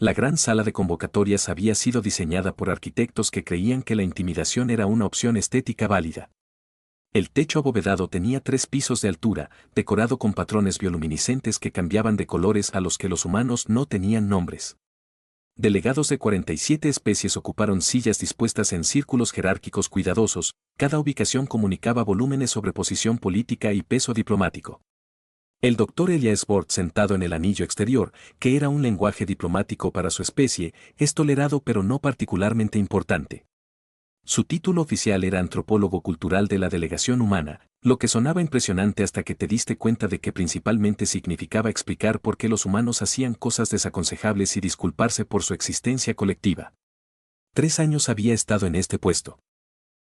La gran sala de convocatorias había sido diseñada por arquitectos que creían que la intimidación era una opción estética válida. El techo abovedado tenía 3 pisos de altura, decorado con patrones bioluminiscentes que cambiaban de colores a los que los humanos no tenían nombres. Delegados de 47 especies ocuparon sillas dispuestas en círculos jerárquicos cuidadosos, cada ubicación comunicaba volúmenes sobre posición política y peso diplomático. El doctor Elias Bort, sentado en el anillo exterior, que era un lenguaje diplomático para su especie, es tolerado pero no particularmente importante. Su título oficial era antropólogo cultural de la delegación humana, lo que sonaba impresionante hasta que te diste cuenta de que principalmente significaba explicar por qué los humanos hacían cosas desaconsejables y disculparse por su existencia colectiva. 3 años había estado en este puesto.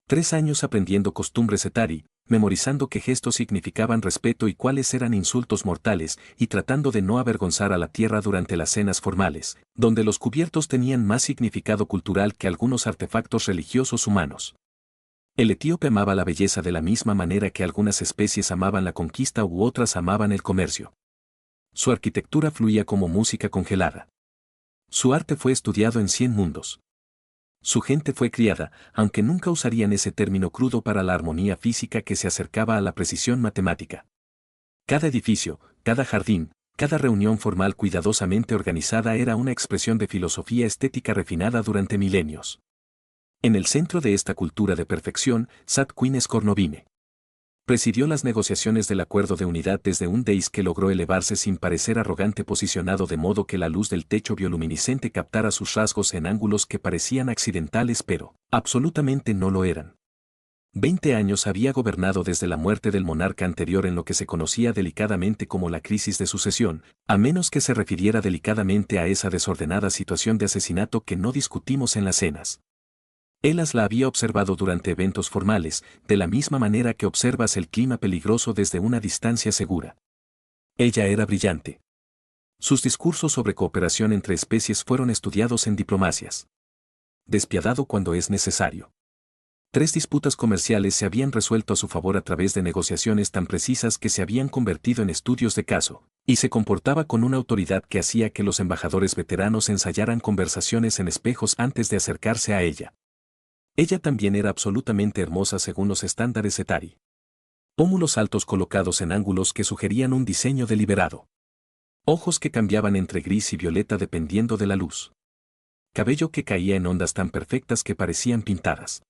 3 años aprendiendo costumbres etari, memorizando qué gestos significaban respeto y cuáles eran insultos mortales, y tratando de no avergonzar a la tierra durante las cenas formales, donde los cubiertos tenían más significado cultural que algunos artefactos religiosos humanos. El etíope amaba la belleza de la misma manera que algunas especies amaban la conquista u otras amaban el comercio. Su arquitectura fluía como música congelada. Su arte fue estudiado en 100 mundos. Su gente fue criada, aunque nunca usarían ese término crudo para la armonía física que se acercaba a la precisión matemática. Cada edificio, cada jardín, cada reunión formal cuidadosamente organizada era una expresión de filosofía estética refinada durante milenios. En el centro de esta cultura de perfección, Sat Queen Scornovine presidió las negociaciones del acuerdo de unidad desde un dais que logró elevarse sin parecer arrogante, posicionado de modo que la luz del techo bioluminiscente captara sus rasgos en ángulos que parecían accidentales pero absolutamente no lo eran. 20 años había gobernado desde la muerte del monarca anterior en lo que se conocía delicadamente como la crisis de sucesión, a menos que se refiriera delicadamente a esa desordenada situación de asesinato que no discutimos en las cenas. Elas la había observado durante eventos formales, de la misma manera que observas el clima peligroso desde una distancia segura. Ella era brillante. Sus discursos sobre cooperación entre especies fueron estudiados en diplomacias. Despiadado cuando es necesario. 3 disputas comerciales se habían resuelto a su favor a través de negociaciones tan precisas que se habían convertido en estudios de caso, y se comportaba con una autoridad que hacía que los embajadores veteranos ensayaran conversaciones en espejos antes de acercarse a ella. Ella también era absolutamente hermosa según los estándares etari. Pómulos altos colocados en ángulos que sugerían un diseño deliberado. Ojos que cambiaban entre gris y violeta dependiendo de la luz. Cabello que caía en ondas tan perfectas que parecían pintadas.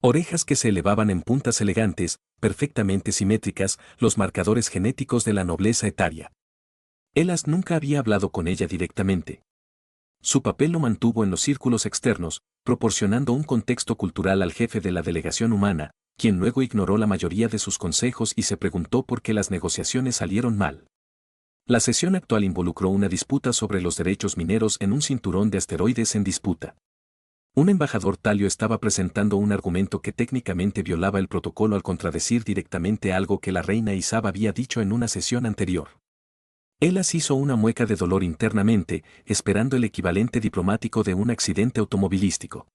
Orejas que se elevaban en puntas elegantes, perfectamente simétricas, los marcadores genéticos de la nobleza etaria. Elas nunca había hablado con ella directamente. Su papel lo mantuvo en los círculos externos, proporcionando un contexto cultural al jefe de la delegación humana, quien luego ignoró la mayoría de sus consejos y se preguntó por qué las negociaciones salieron mal. La sesión actual involucró una disputa sobre los derechos mineros en un cinturón de asteroides en disputa. Un embajador talio estaba presentando un argumento que técnicamente violaba el protocolo al contradecir directamente algo que la reina Isaba había dicho en una sesión anterior. Elas hizo una mueca de dolor internamente, esperando el equivalente diplomático de un accidente automovilístico.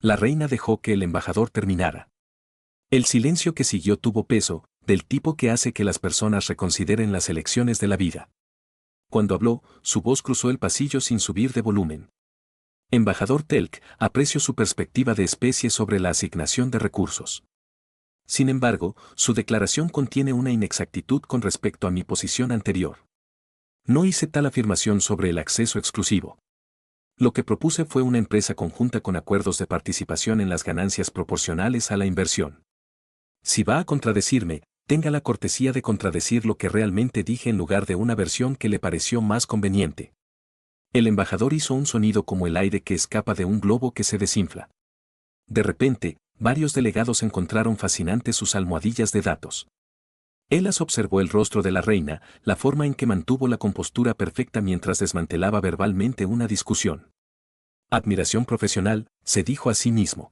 La reina dejó que el embajador terminara. El silencio que siguió tuvo peso, del tipo que hace que las personas reconsideren las elecciones de la vida. Cuando habló, su voz cruzó el pasillo sin subir de volumen. Embajador Telk, aprecio su perspectiva de especie sobre la asignación de recursos. Sin embargo, su declaración contiene una inexactitud con respecto a mi posición anterior. No hice tal afirmación sobre el acceso exclusivo. Lo que propuse fue una empresa conjunta con acuerdos de participación en las ganancias proporcionales a la inversión. Si va a contradecirme, tenga la cortesía de contradecir lo que realmente dije en lugar de una versión que le pareció más conveniente. El embajador hizo un sonido como el aire que escapa de un globo que se desinfla. De repente, varios delegados encontraron fascinantes sus almohadillas de datos. Elas observó el rostro de la reina, la forma en que mantuvo la compostura perfecta mientras desmantelaba verbalmente una discusión. Admiración profesional, se dijo a sí mismo.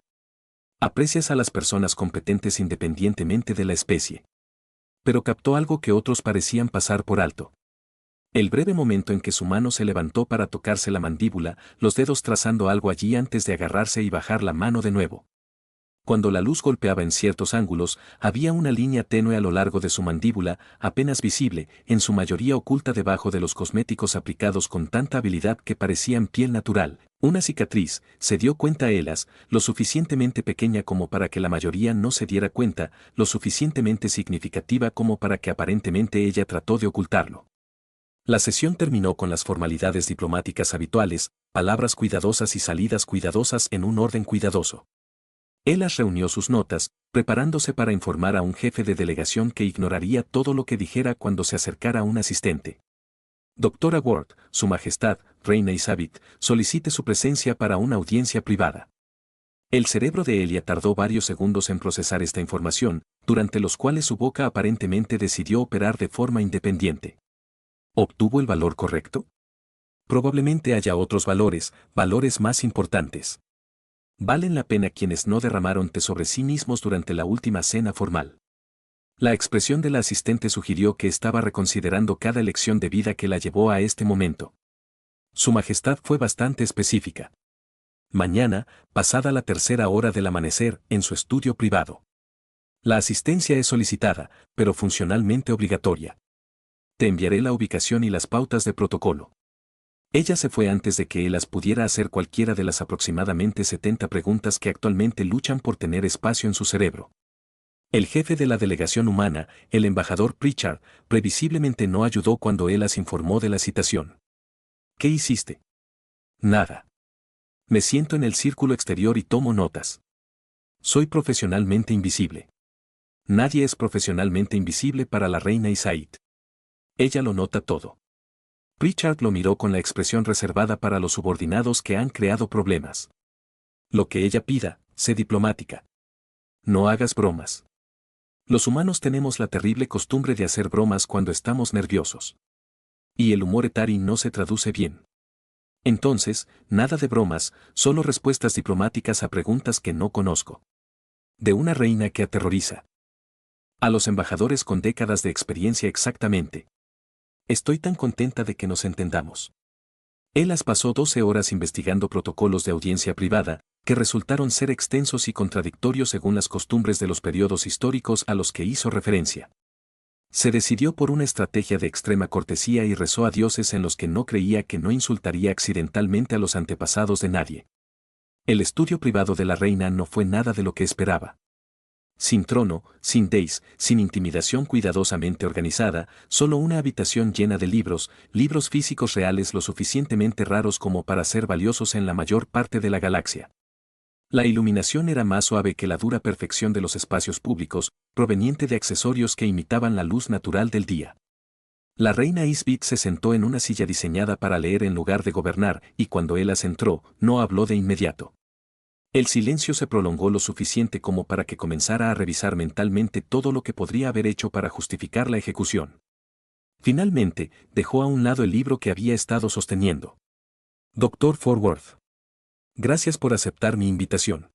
Aprecias a las personas competentes independientemente de la especie. Pero captó algo que otros parecían pasar por alto. El breve momento en que su mano se levantó para tocarse la mandíbula, los dedos trazando algo allí antes de agarrarse y bajar la mano de nuevo. Cuando la luz golpeaba en ciertos ángulos, había una línea tenue a lo largo de su mandíbula, apenas visible, en su mayoría oculta debajo de los cosméticos aplicados con tanta habilidad que parecían piel natural. Una cicatriz, se dio cuenta Elas, lo suficientemente pequeña como para que la mayoría no se diera cuenta, lo suficientemente significativa como para que aparentemente ella trató de ocultarlo. La sesión terminó con las formalidades diplomáticas habituales, palabras cuidadosas y salidas cuidadosas en un orden cuidadoso. Elas reunió sus notas, preparándose para informar a un jefe de delegación que ignoraría todo lo que dijera cuando se acercara un asistente. Doctora Ward, Su Majestad, Reina Isabit, solicite su presencia para una audiencia privada. El cerebro de Elia tardó varios segundos en procesar esta información, durante los cuales su boca aparentemente decidió operar de forma independiente. ¿Obtuvo el valor correcto? Probablemente haya otros valores más importantes. Valen la pena quienes no derramaron té sobre sí mismos durante la última cena formal. La expresión de la asistente sugirió que estaba reconsiderando cada elección de vida que la llevó a este momento. Su Majestad fue bastante específica. Mañana, pasada la 3:00 hora del amanecer, en su estudio privado. La asistencia es solicitada, pero funcionalmente obligatoria. Te enviaré la ubicación y las pautas de protocolo. Ella se fue antes de que Elas pudiera hacer cualquiera de las aproximadamente 70 preguntas que actualmente luchan por tener espacio en su cerebro. El jefe de la delegación humana, el embajador Pritchard, previsiblemente no ayudó cuando Elas informó de la citación. ¿Qué hiciste? Nada. Me siento en el círculo exterior y tomo notas. Soy profesionalmente invisible. Nadie es profesionalmente invisible para la reina Isaid. Ella lo nota todo. Pritchard lo miró con la expresión reservada para los subordinados que han creado problemas. Lo que ella pida, sé diplomática. No hagas bromas. Los humanos tenemos la terrible costumbre de hacer bromas cuando estamos nerviosos. Y el humor etari no se traduce bien. Entonces, nada de bromas, solo respuestas diplomáticas a preguntas que no conozco. De una reina que aterroriza. A los embajadores con décadas de experiencia exactamente. Estoy tan contenta de que nos entendamos. Elas pasó 12 horas investigando protocolos de audiencia privada, que resultaron ser extensos y contradictorios según las costumbres de los periodos históricos a los que hizo referencia. Se decidió por una estrategia de extrema cortesía y rezó a dioses en los que no creía que no insultaría accidentalmente a los antepasados de nadie. El estudio privado de la reina no fue nada de lo que esperaba. Sin trono, sin dais, sin intimidación cuidadosamente organizada, solo una habitación llena de libros físicos reales lo suficientemente raros como para ser valiosos en la mayor parte de la galaxia. La iluminación era más suave que la dura perfección de los espacios públicos, proveniente de accesorios que imitaban la luz natural del día. La reina Isbit se sentó en una silla diseñada para leer en lugar de gobernar, y cuando Elas entró, no habló de inmediato. El silencio se prolongó lo suficiente como para que comenzara a revisar mentalmente todo lo que podría haber hecho para justificar la ejecución. Finalmente, dejó a un lado el libro que había estado sosteniendo. Dr. Forworth. Gracias por aceptar mi invitación.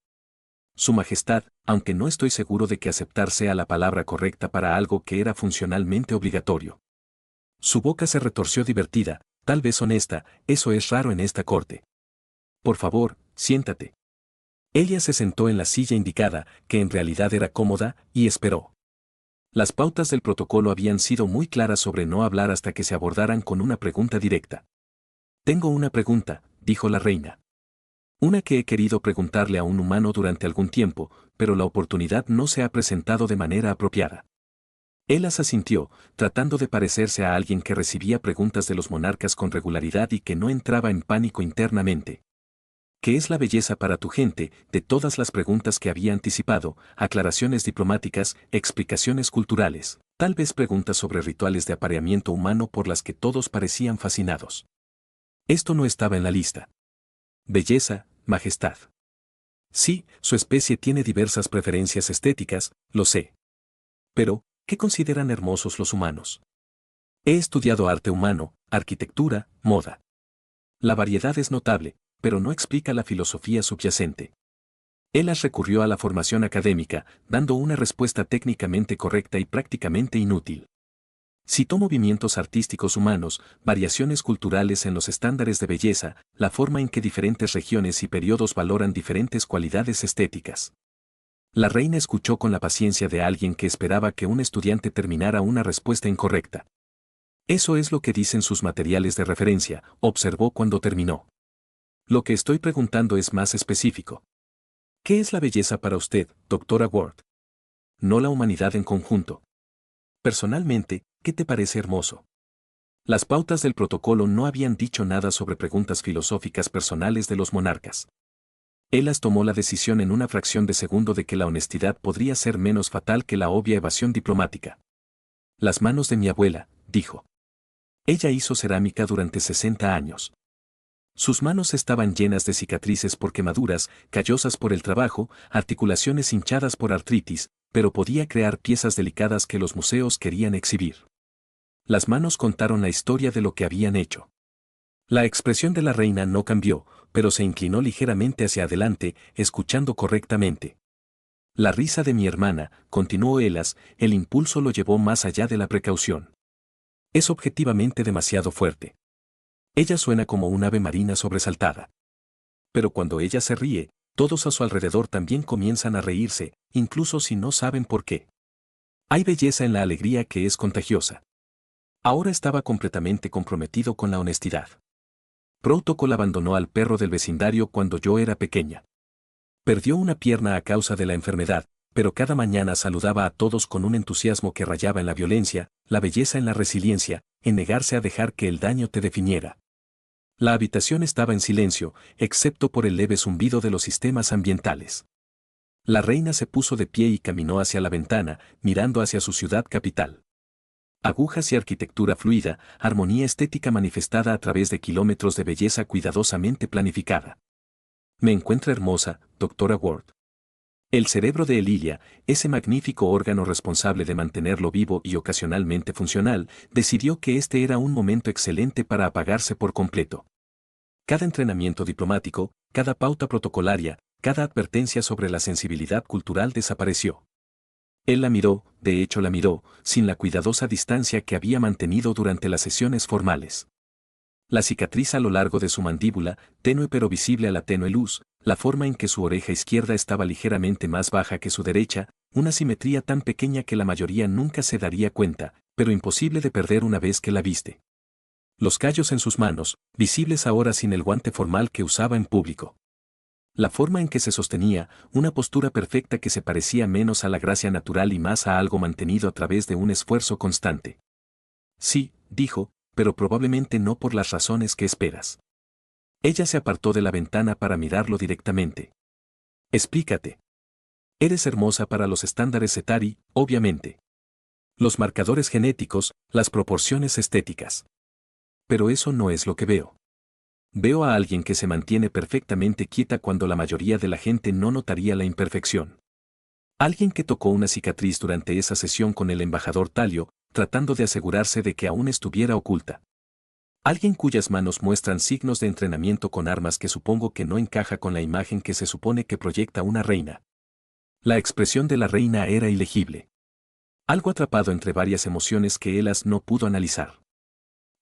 Su Majestad, aunque no estoy seguro de que aceptar sea la palabra correcta para algo que era funcionalmente obligatorio. Su boca se retorció divertida, tal vez honesta, eso es raro en esta corte. Por favor, siéntate. Ella se sentó en la silla indicada, que en realidad era cómoda, y esperó. Las pautas del protocolo habían sido muy claras sobre no hablar hasta que se abordaran con una pregunta directa. Tengo una pregunta, dijo la reina. Una que he querido preguntarle a un humano durante algún tiempo, pero la oportunidad no se ha presentado de manera apropiada. Elas asintió, tratando de parecerse a alguien que recibía preguntas de los monarcas con regularidad y que no entraba en pánico internamente. ¿Qué es la belleza para tu gente? De todas las preguntas que había anticipado, aclaraciones diplomáticas, explicaciones culturales, tal vez preguntas sobre rituales de apareamiento humano por las que todos parecían fascinados. Esto no estaba en la lista. Belleza, Majestad. Sí, su especie tiene diversas preferencias estéticas, lo sé. Pero, ¿qué consideran hermosos los humanos? He estudiado arte humano, arquitectura, moda. La variedad es notable, pero no explica la filosofía subyacente. Elas recurrió a la formación académica, dando una respuesta técnicamente correcta y prácticamente inútil. Citó movimientos artísticos humanos, variaciones culturales en los estándares de belleza, la forma en que diferentes regiones y periodos valoran diferentes cualidades estéticas. La reina escuchó con la paciencia de alguien que esperaba que un estudiante terminara una respuesta incorrecta. Eso es lo que dicen sus materiales de referencia, observó cuando terminó. Lo que estoy preguntando es más específico. ¿Qué es la belleza para usted, doctora Ward? No la humanidad en conjunto. Personalmente, ¿qué te parece hermoso? Las pautas del protocolo no habían dicho nada sobre preguntas filosóficas personales de los monarcas. Elas tomó la decisión en una fracción de segundo de que la honestidad podría ser menos fatal que la obvia evasión diplomática. Las manos de mi abuela, dijo. Ella hizo cerámica durante 60 años. Sus manos estaban llenas de cicatrices por quemaduras, callosas por el trabajo, articulaciones hinchadas por artritis, pero podía crear piezas delicadas que los museos querían exhibir. Las manos contaron la historia de lo que habían hecho. La expresión de la reina no cambió, pero se inclinó ligeramente hacia adelante, escuchando correctamente. La risa de mi hermana, continuó Elas, el impulso lo llevó más allá de la precaución. Es objetivamente demasiado fuerte. Ella suena como un ave marina sobresaltada. Pero cuando ella se ríe, todos a su alrededor también comienzan a reírse, incluso si no saben por qué. Hay belleza en la alegría que es contagiosa. Ahora estaba completamente comprometido con la honestidad. Protocol abandonó al perro del vecindario cuando yo era pequeña. Perdió una pierna a causa de la enfermedad, pero cada mañana saludaba a todos con un entusiasmo que rayaba en la violencia, la belleza en la resiliencia, en negarse a dejar que el daño te definiera. La habitación estaba en silencio, excepto por el leve zumbido de los sistemas ambientales. La reina se puso de pie y caminó hacia la ventana, mirando hacia su ciudad capital. Agujas y arquitectura fluida, armonía estética manifestada a través de kilómetros de belleza cuidadosamente planificada. Me encuentra hermosa, doctora Ward. El cerebro de Elilia, ese magnífico órgano responsable de mantenerlo vivo y ocasionalmente funcional, decidió que este era un momento excelente para apagarse por completo. Cada entrenamiento diplomático, cada pauta protocolaria, cada advertencia sobre la sensibilidad cultural desapareció. Él la miró, de hecho la miró, sin la cuidadosa distancia que había mantenido durante las sesiones formales. La cicatriz a lo largo de su mandíbula, tenue pero visible a la tenue luz, la forma en que su oreja izquierda estaba ligeramente más baja que su derecha, una simetría tan pequeña que la mayoría nunca se daría cuenta, pero imposible de perder una vez que la viste. Los callos en sus manos, visibles ahora sin el guante formal que usaba en público. La forma en que se sostenía, una postura perfecta que se parecía menos a la gracia natural y más a algo mantenido a través de un esfuerzo constante. Sí, dijo, pero probablemente no por las razones que esperas. Ella se apartó de la ventana para mirarlo directamente. Explícate. Eres hermosa para los estándares Etari, obviamente. Los marcadores genéticos, las proporciones estéticas. Pero eso no es lo que veo. Veo a alguien que se mantiene perfectamente quieta cuando la mayoría de la gente no notaría la imperfección. Alguien que tocó una cicatriz durante esa sesión con el embajador Talio, tratando de asegurarse de que aún estuviera oculta. Alguien cuyas manos muestran signos de entrenamiento con armas que supongo que no encaja con la imagen que se supone que proyecta una reina. La expresión de la reina era ilegible. Algo atrapado entre varias emociones que Elas no pudo analizar.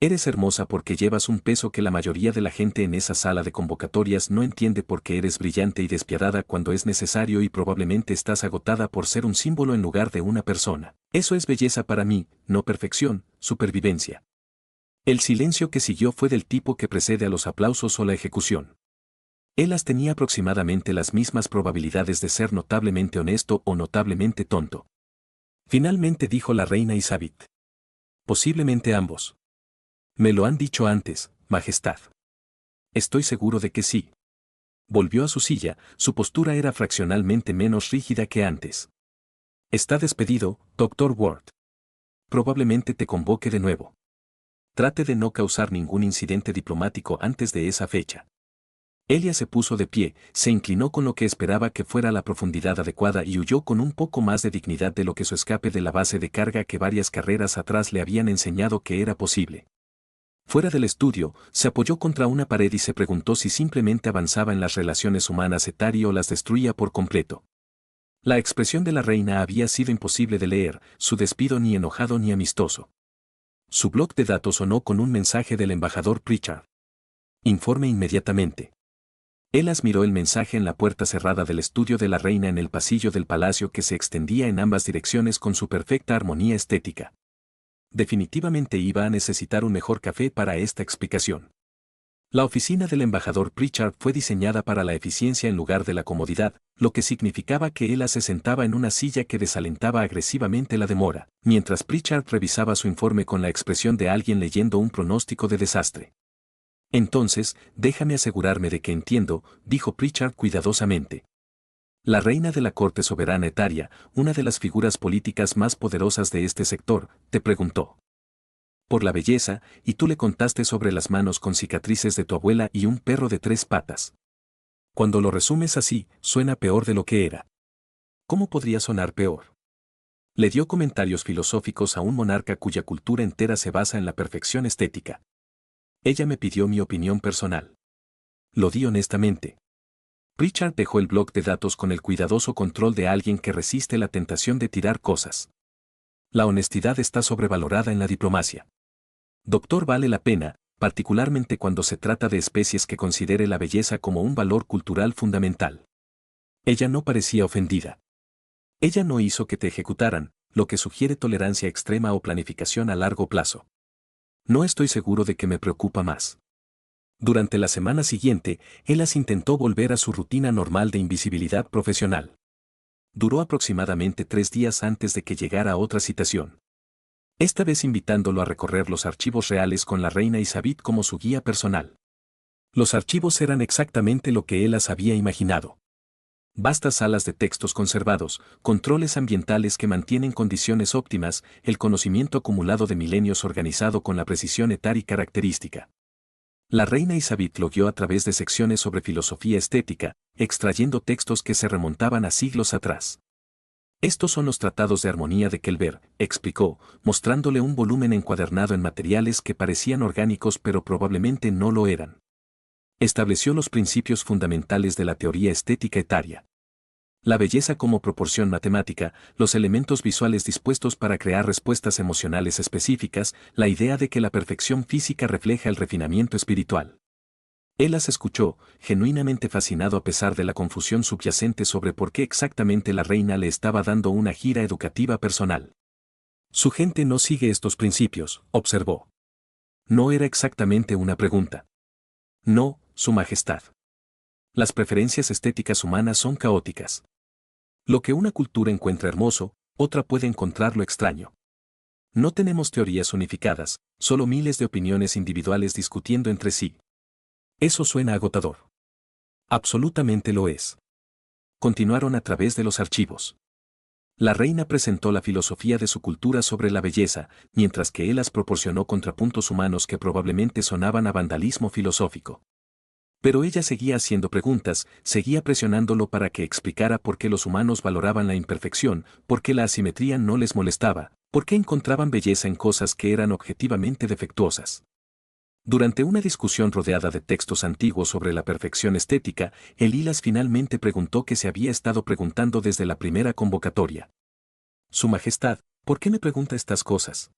Eres hermosa porque llevas un peso que la mayoría de la gente en esa sala de convocatorias no entiende porque eres brillante y despiadada cuando es necesario y probablemente estás agotada por ser un símbolo en lugar de una persona. Eso es belleza para mí, no perfección, supervivencia. El silencio que siguió fue del tipo que precede a los aplausos o la ejecución. Elas tenía aproximadamente las mismas probabilidades de ser notablemente honesto o notablemente tonto. Finalmente dijo la reina Isabit. Posiblemente ambos. Me lo han dicho antes, Majestad. Estoy seguro de que sí. Volvió a su silla, su postura era fraccionalmente menos rígida que antes. Está despedido, Dr. Ward. Probablemente te convoque de nuevo. Trate de no causar ningún incidente diplomático antes de esa fecha. Elia se puso de pie, se inclinó con lo que esperaba que fuera la profundidad adecuada y huyó con un poco más de dignidad de lo que su escape de la base de carga que varias carreras atrás le habían enseñado que era posible. Fuera del estudio, se apoyó contra una pared y se preguntó si simplemente avanzaba en las relaciones humanas Etari o las destruía por completo. La expresión de la reina había sido imposible de leer, su despido ni enojado ni amistoso. Su bloc de datos sonó con un mensaje del embajador Pritchard. Informe inmediatamente. Elas miró el mensaje en la puerta cerrada del estudio de la reina en el pasillo del palacio que se extendía en ambas direcciones con su perfecta armonía estética. Definitivamente iba a necesitar un mejor café para esta explicación. La oficina del embajador Pritchard fue diseñada para la eficiencia en lugar de la comodidad, lo que significaba que Ella se sentaba en una silla que desalentaba agresivamente la demora, mientras Pritchard revisaba su informe con la expresión de alguien leyendo un pronóstico de desastre. Entonces, déjame asegurarme de que entiendo, dijo Pritchard cuidadosamente. La reina de la corte soberana etaria, una de las figuras políticas más poderosas de este sector, te preguntó por la belleza, y tú le contaste sobre las manos con cicatrices de tu abuela y un perro de 3 patas. Cuando lo resumes así, suena peor de lo que era. ¿Cómo podría sonar peor? Le dio comentarios filosóficos a un monarca cuya cultura entera se basa en la perfección estética. Ella me pidió mi opinión personal. Lo di honestamente. Pritchard dejó el bloc de datos con el cuidadoso control de alguien que resiste la tentación de tirar cosas. La honestidad está sobrevalorada en la diplomacia. Doctor, vale la pena, particularmente cuando se trata de especies que considere la belleza como un valor cultural fundamental. Ella no parecía ofendida. Ella no hizo que te ejecutaran, lo que sugiere tolerancia extrema o planificación a largo plazo. No estoy seguro de que me preocupa más. Durante la semana siguiente, Elas intentó volver a su rutina normal de invisibilidad profesional. Duró aproximadamente 3 días antes de que llegara otra citación. Esta vez invitándolo a recorrer los archivos reales con la reina Isabit como su guía personal. Los archivos eran exactamente lo que Elas había imaginado. Vastas salas de textos conservados, controles ambientales que mantienen condiciones óptimas, el conocimiento acumulado de milenios organizado con la precisión etaria característica. La reina Isabit lo guió a través de secciones sobre filosofía estética, extrayendo textos que se remontaban a siglos atrás. Estos son los tratados de armonía de Kelber, explicó, mostrándole un volumen encuadernado en materiales que parecían orgánicos pero probablemente no lo eran. Estableció los principios fundamentales de la teoría estética etaria. La belleza como proporción matemática, los elementos visuales dispuestos para crear respuestas emocionales específicas, la idea de que la perfección física refleja el refinamiento espiritual. Elas escuchó, genuinamente fascinado a pesar de la confusión subyacente sobre por qué exactamente la reina le estaba dando una gira educativa personal. Su gente no sigue estos principios, observó. No era exactamente una pregunta. No, Su Majestad. Las preferencias estéticas humanas son caóticas. Lo que una cultura encuentra hermoso, otra puede encontrarlo extraño. No tenemos teorías unificadas, solo miles de opiniones individuales discutiendo entre sí. Eso suena agotador. Absolutamente lo es. Continuaron a través de los archivos. La reina presentó la filosofía de su cultura sobre la belleza, mientras que Elas proporcionó contrapuntos humanos que probablemente sonaban a vandalismo filosófico. Pero ella seguía haciendo preguntas, seguía presionándolo para que explicara por qué los humanos valoraban la imperfección, por qué la asimetría no les molestaba, por qué encontraban belleza en cosas que eran objetivamente defectuosas. Durante una discusión rodeada de textos antiguos sobre la perfección estética, Elas finalmente preguntó que se había estado preguntando desde la primera convocatoria. Su Majestad, ¿por qué me pregunta estas cosas?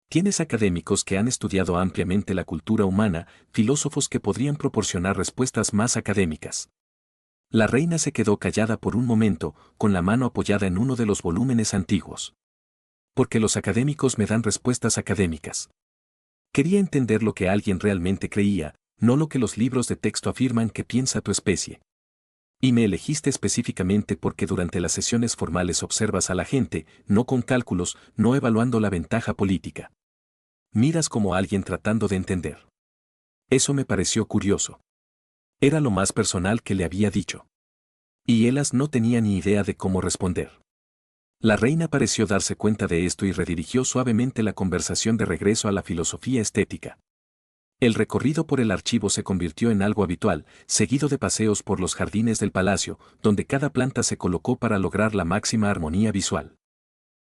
Tienes académicos que han estudiado ampliamente la cultura humana, filósofos que podrían proporcionar respuestas más académicas. La reina se quedó callada por un momento, con la mano apoyada en uno de los volúmenes antiguos. Porque los académicos me dan respuestas académicas. Quería entender lo que alguien realmente creía, no lo que los libros de texto afirman que piensa tu especie. Y me elegiste específicamente porque durante las sesiones formales observas a la gente, no con cálculos, no evaluando la ventaja política. Miras como alguien tratando de entender. Eso me pareció curioso. Era lo más personal que le había dicho. Y Elas no tenía ni idea de cómo responder. La reina pareció darse cuenta de esto y redirigió suavemente la conversación de regreso a la filosofía estética. El recorrido por el archivo se convirtió en algo habitual, seguido de paseos por los jardines del palacio, donde cada planta se colocó para lograr la máxima armonía visual.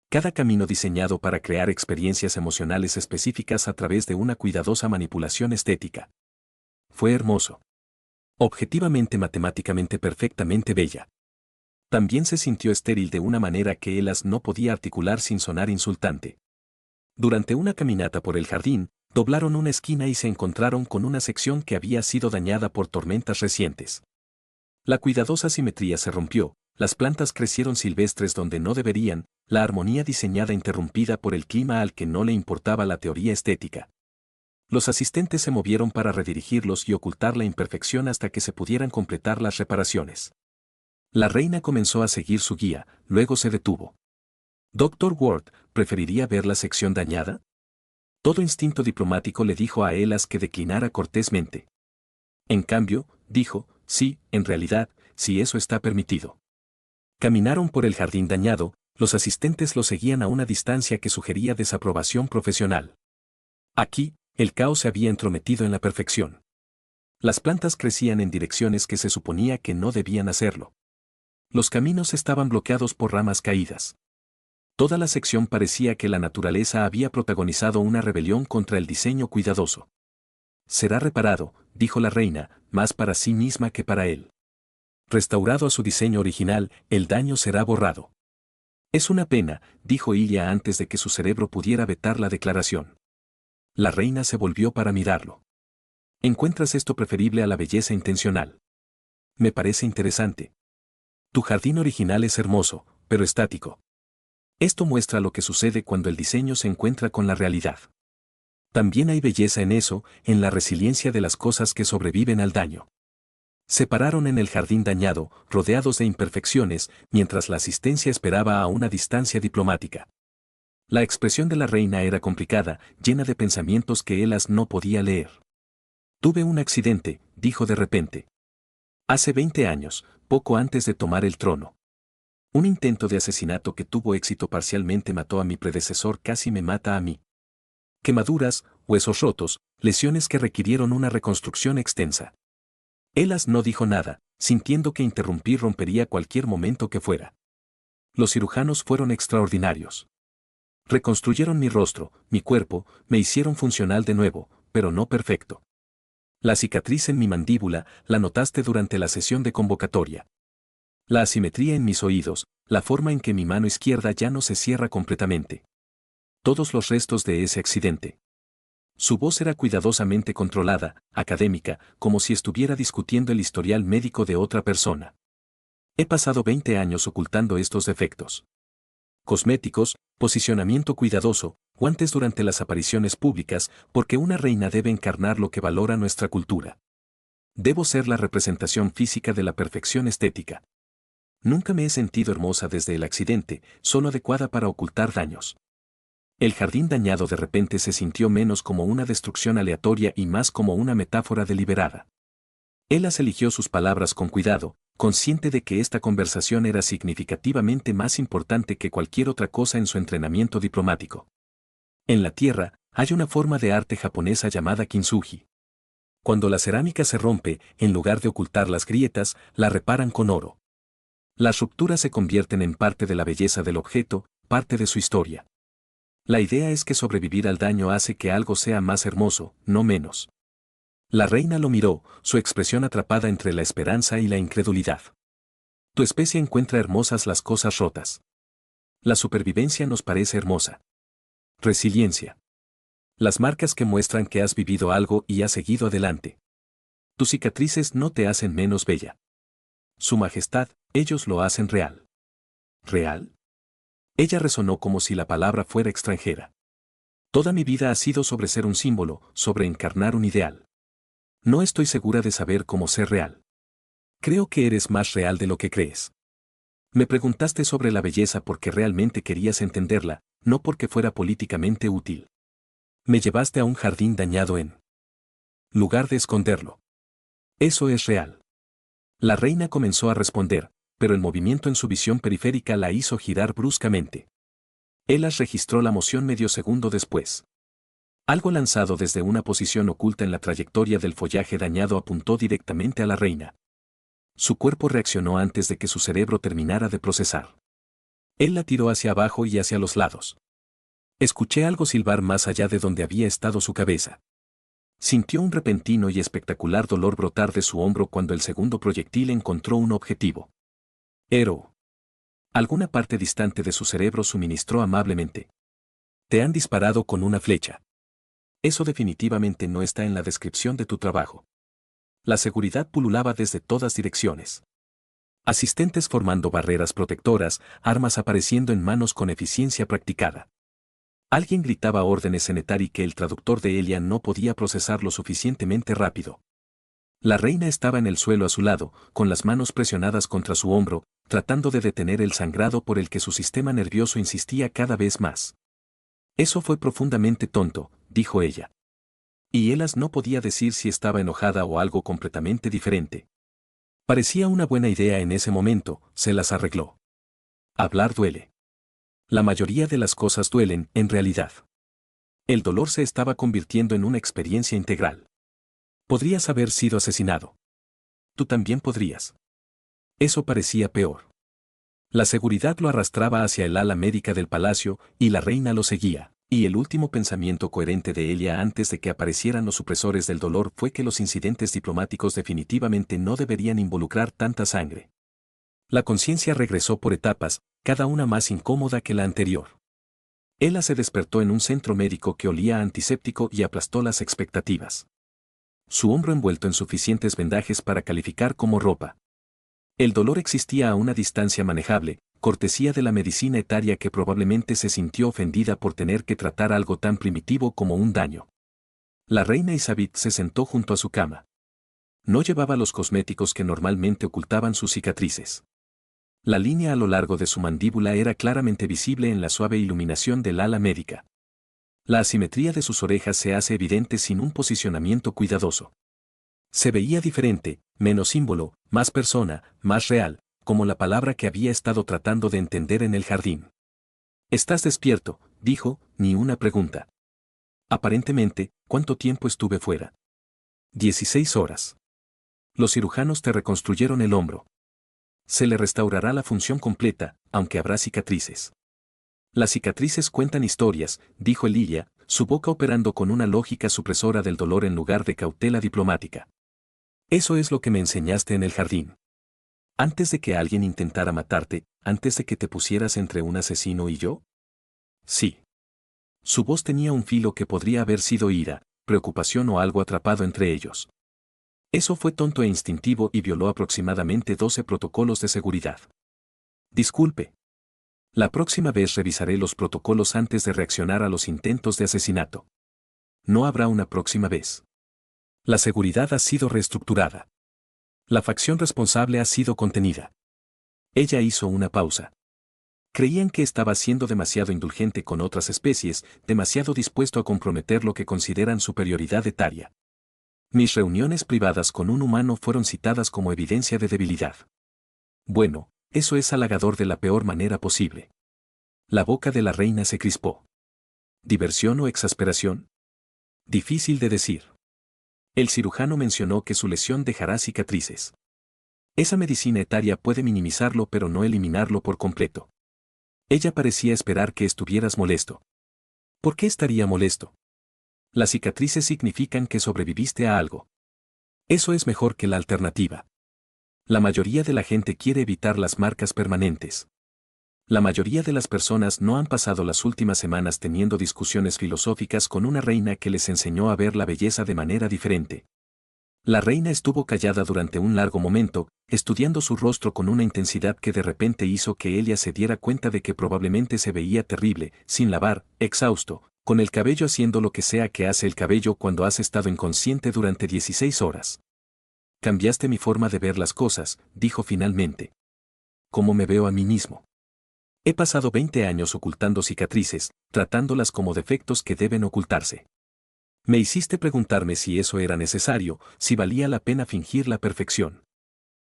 Cada camino diseñado para crear experiencias emocionales específicas a través de una cuidadosa manipulación estética. Fue hermoso. Objetivamente matemáticamente perfectamente bella. También se sintió estéril de una manera que Elas no podía articular sin sonar insultante. Durante una caminata por el jardín, Doblaron una esquina y se encontraron con una sección que había sido dañada por tormentas recientes. La cuidadosa simetría se rompió, las plantas crecieron silvestres donde no deberían, la armonía diseñada interrumpida por el clima al que no le importaba la teoría estética. Los asistentes se movieron para redirigirlos y ocultar la imperfección hasta que se pudieran completar las reparaciones. La reina comenzó a seguir su guía, luego se detuvo. «Doctor Ward, ¿preferiría ver la sección dañada?» Todo instinto diplomático le dijo a Elas que declinara cortésmente. En cambio, dijo, sí, en realidad, si eso está permitido. Caminaron por el jardín dañado, los asistentes lo seguían a una distancia que sugería desaprobación profesional. Aquí, el caos se había entrometido en la perfección. Las plantas crecían en direcciones que se suponía que no debían hacerlo. Los caminos estaban bloqueados por ramas caídas. Toda la sección parecía que la naturaleza había protagonizado una rebelión contra el diseño cuidadoso. Será reparado, dijo la reina, más para sí misma que para él. Restaurado a su diseño original, el daño será borrado. Es una pena, dijo Ilya antes de que su cerebro pudiera vetar la declaración. La reina se volvió para mirarlo. ¿Encuentras esto preferible a la belleza intencional? Me parece interesante. Tu jardín original es hermoso, pero estático. Esto muestra lo que sucede cuando el diseño se encuentra con la realidad. También hay belleza en eso, en la resiliencia de las cosas que sobreviven al daño. Se pararon en el jardín dañado, rodeados de imperfecciones, mientras la asistencia esperaba a una distancia diplomática. La expresión de la reina era complicada, llena de pensamientos que Elas no podía leer. Tuve un accidente, dijo de repente. Hace 20 años, poco antes de tomar el trono. Un intento de asesinato que tuvo éxito parcialmente mató a mi predecesor, casi me mata a mí. Quemaduras, huesos rotos, lesiones que requirieron una reconstrucción extensa. Elas no dijo nada, sintiendo que interrumpir rompería cualquier momento que fuera. Los cirujanos fueron extraordinarios. Reconstruyeron mi rostro, mi cuerpo, me hicieron funcional de nuevo, pero no perfecto. La cicatriz en mi mandíbula la notaste durante la sesión de convocatoria. La asimetría en mis oídos, la forma en que mi mano izquierda ya no se cierra completamente. Todos los restos de ese accidente. Su voz era cuidadosamente controlada, académica, como si estuviera discutiendo el historial médico de otra persona. He pasado 20 años ocultando estos defectos. Cosméticos, posicionamiento cuidadoso, guantes durante las apariciones públicas, porque una reina debe encarnar lo que valora nuestra cultura. Debo ser la representación física de la perfección estética. Nunca me he sentido hermosa desde el accidente, solo adecuada para ocultar daños. El jardín dañado de repente se sintió menos como una destrucción aleatoria y más como una metáfora deliberada. Elas eligió sus palabras con cuidado, consciente de que esta conversación era significativamente más importante que cualquier otra cosa en su entrenamiento diplomático. En la tierra, hay una forma de arte japonesa llamada kintsugi. Cuando la cerámica se rompe, en lugar de ocultar las grietas, la reparan con oro. Las rupturas se convierten en parte de la belleza del objeto, parte de su historia. La idea es que sobrevivir al daño hace que algo sea más hermoso, no menos. La reina lo miró, su expresión atrapada entre la esperanza y la incredulidad. Tu especie encuentra hermosas las cosas rotas. La supervivencia nos parece hermosa. Resiliencia. Las marcas que muestran que has vivido algo y has seguido adelante. Tus cicatrices no te hacen menos bella. Su majestad, ellos lo hacen real. ¿Real? Ella resonó como si la palabra fuera extranjera. Toda mi vida ha sido sobre ser un símbolo, sobre encarnar un ideal. No estoy segura de saber cómo ser real. Creo que eres más real de lo que crees. Me preguntaste sobre la belleza porque realmente querías entenderla, no porque fuera políticamente útil. Me llevaste a un jardín dañado en lugar de esconderlo. Eso es real. La reina comenzó a responder, pero el movimiento en su visión periférica la hizo girar bruscamente. Elas registró la moción medio segundo después. Algo lanzado desde una posición oculta en la trayectoria del follaje dañado apuntó directamente a la reina. Su cuerpo reaccionó antes de que su cerebro terminara de procesar. Él la tiró hacia abajo y hacia los lados. Escuché algo silbar más allá de donde había estado su cabeza. Sintió un repentino y espectacular dolor brotar de su hombro cuando el segundo proyectil encontró un objetivo. Ero. Alguna parte distante de su cerebro suministró amablemente. Te han disparado con una flecha. Eso definitivamente no está en la descripción de tu trabajo. La seguridad pululaba desde todas direcciones. Asistentes formando barreras protectoras, armas apareciendo en manos con eficiencia practicada. Alguien gritaba órdenes en Etari que el traductor de Elia no podía procesar lo suficientemente rápido. La reina estaba en el suelo a su lado, con las manos presionadas contra su hombro, tratando de detener el sangrado por el que su sistema nervioso insistía cada vez más. Eso fue profundamente tonto, dijo ella. Y Elas no podía decir si estaba enojada o algo completamente diferente. Parecía una buena idea en ese momento, se las arregló. Hablar duele. La mayoría de las cosas duelen, en realidad. El dolor se estaba convirtiendo en una experiencia integral. Podrías haber sido asesinado. Tú también podrías. Eso parecía peor. La seguridad lo arrastraba hacia el ala médica del palacio, y la reina lo seguía, y el último pensamiento coherente de Elia antes de que aparecieran los supresores del dolor fue que los incidentes diplomáticos definitivamente no deberían involucrar tanta sangre. La conciencia regresó por etapas, cada una más incómoda que la anterior. Ella se despertó en un centro médico que olía a antiséptico y aplastó las expectativas. Su hombro envuelto en suficientes vendajes para calificar como ropa. El dolor existía a una distancia manejable, cortesía de la medicina etaria que probablemente se sintió ofendida por tener que tratar algo tan primitivo como un daño. La reina Isabit se sentó junto a su cama. No llevaba los cosméticos que normalmente ocultaban sus cicatrices. La línea a lo largo de su mandíbula era claramente visible en la suave iluminación del ala médica. La asimetría de sus orejas se hace evidente sin un posicionamiento cuidadoso. Se veía diferente, menos símbolo, más persona, más real, como la palabra que había estado tratando de entender en el jardín. «Estás despierto», dijo, ni una pregunta. Aparentemente, ¿cuánto tiempo estuve fuera? 16 horas. Los cirujanos te reconstruyeron el hombro. Se le restaurará la función completa, aunque habrá cicatrices. Las cicatrices cuentan historias, dijo Emilia, su boca operando con una lógica supresora del dolor en lugar de cautela diplomática. Eso es lo que me enseñaste en el jardín. Antes de que alguien intentara matarte, antes de que te pusieras entre un asesino y yo. Sí. Su voz tenía un filo que podría haber sido ira, preocupación o algo atrapado entre ellos. Eso fue tonto e instintivo y violó aproximadamente 12 protocolos de seguridad. Disculpe. La próxima vez revisaré los protocolos antes de reaccionar a los intentos de asesinato. No habrá una próxima vez. La seguridad ha sido reestructurada. La facción responsable ha sido contenida. Ella hizo una pausa. Creían que estaba siendo demasiado indulgente con otras especies, demasiado dispuesto a comprometer lo que consideran superioridad etaria. Mis reuniones privadas con un humano fueron citadas como evidencia de debilidad. Bueno, eso es halagador de la peor manera posible. La boca de la reina se crispó. ¿Diversión o exasperación? Difícil de decir. El cirujano mencionó que su lesión dejará cicatrices. Esa medicina etaria puede minimizarlo pero no eliminarlo por completo. Ella parecía esperar que estuvieras molesto. ¿Por qué estaría molesto? Las cicatrices significan que sobreviviste a algo. Eso es mejor que la alternativa. La mayoría de la gente quiere evitar las marcas permanentes. La mayoría de las personas no han pasado las últimas semanas teniendo discusiones filosóficas con una reina que les enseñó a ver la belleza de manera diferente. La reina estuvo callada durante un largo momento, estudiando su rostro con una intensidad que de repente hizo que ella se diera cuenta de que probablemente se veía terrible, sin lavar, exhausto, con el cabello haciendo lo que sea que hace el cabello cuando has estado inconsciente durante 16 horas. Cambiaste mi forma de ver las cosas, dijo finalmente. ¿Cómo me veo a mí mismo? He pasado 20 años ocultando cicatrices, tratándolas como defectos que deben ocultarse. Me hiciste preguntarme si eso era necesario, si valía la pena fingir la perfección.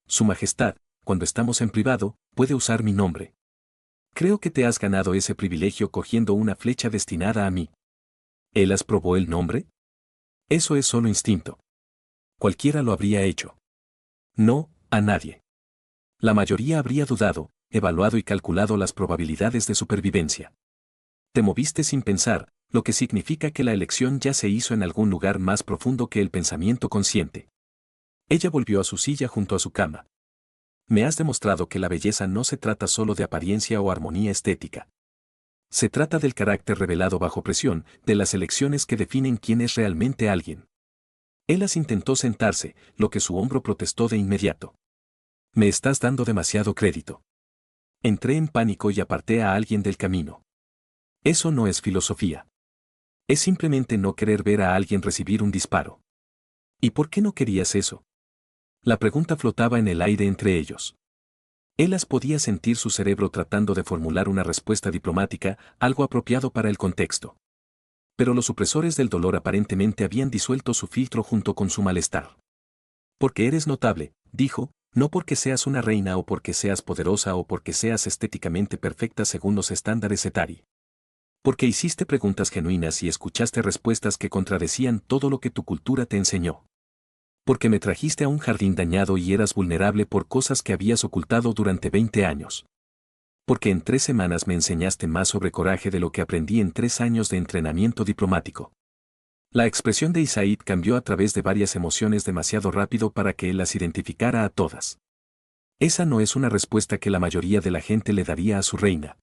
Su Majestad, cuando estamos en privado, puede usar mi nombre. Creo que te has ganado ese privilegio cogiendo una flecha destinada a mí. ¿Elas probó el nombre? Eso es solo instinto. Cualquiera lo habría hecho. No, a nadie. La mayoría habría dudado, evaluado y calculado las probabilidades de supervivencia. Te moviste sin pensar, lo que significa que la elección ya se hizo en algún lugar más profundo que el pensamiento consciente. Ella volvió a su silla junto a su cama. Me has demostrado que la belleza no se trata solo de apariencia o armonía estética. Se trata del carácter revelado bajo presión, de las elecciones que definen quién es realmente alguien. Elas intentó sentarse, lo que su hombro protestó de inmediato. Me estás dando demasiado crédito. Entré en pánico y aparté a alguien del camino. Eso no es filosofía. Es simplemente no querer ver a alguien recibir un disparo. ¿Y por qué no querías eso? La pregunta flotaba en el aire entre ellos. Elas podía sentir su cerebro tratando de formular una respuesta diplomática, algo apropiado para el contexto. Pero los supresores del dolor aparentemente habían disuelto su filtro junto con su malestar. Porque eres notable, dijo, no porque seas una reina o porque seas poderosa o porque seas estéticamente perfecta según los estándares etari. Porque hiciste preguntas genuinas y escuchaste respuestas que contradecían todo lo que tu cultura te enseñó. Porque me trajiste a un jardín dañado y eras vulnerable por cosas que habías ocultado durante 20 años. Porque en 3 semanas me enseñaste más sobre coraje de lo que aprendí en 3 años de entrenamiento diplomático. La expresión de Isaid cambió a través de varias emociones demasiado rápido para que él las identificara a todas. Esa no es una respuesta que la mayoría de la gente le daría a su reina.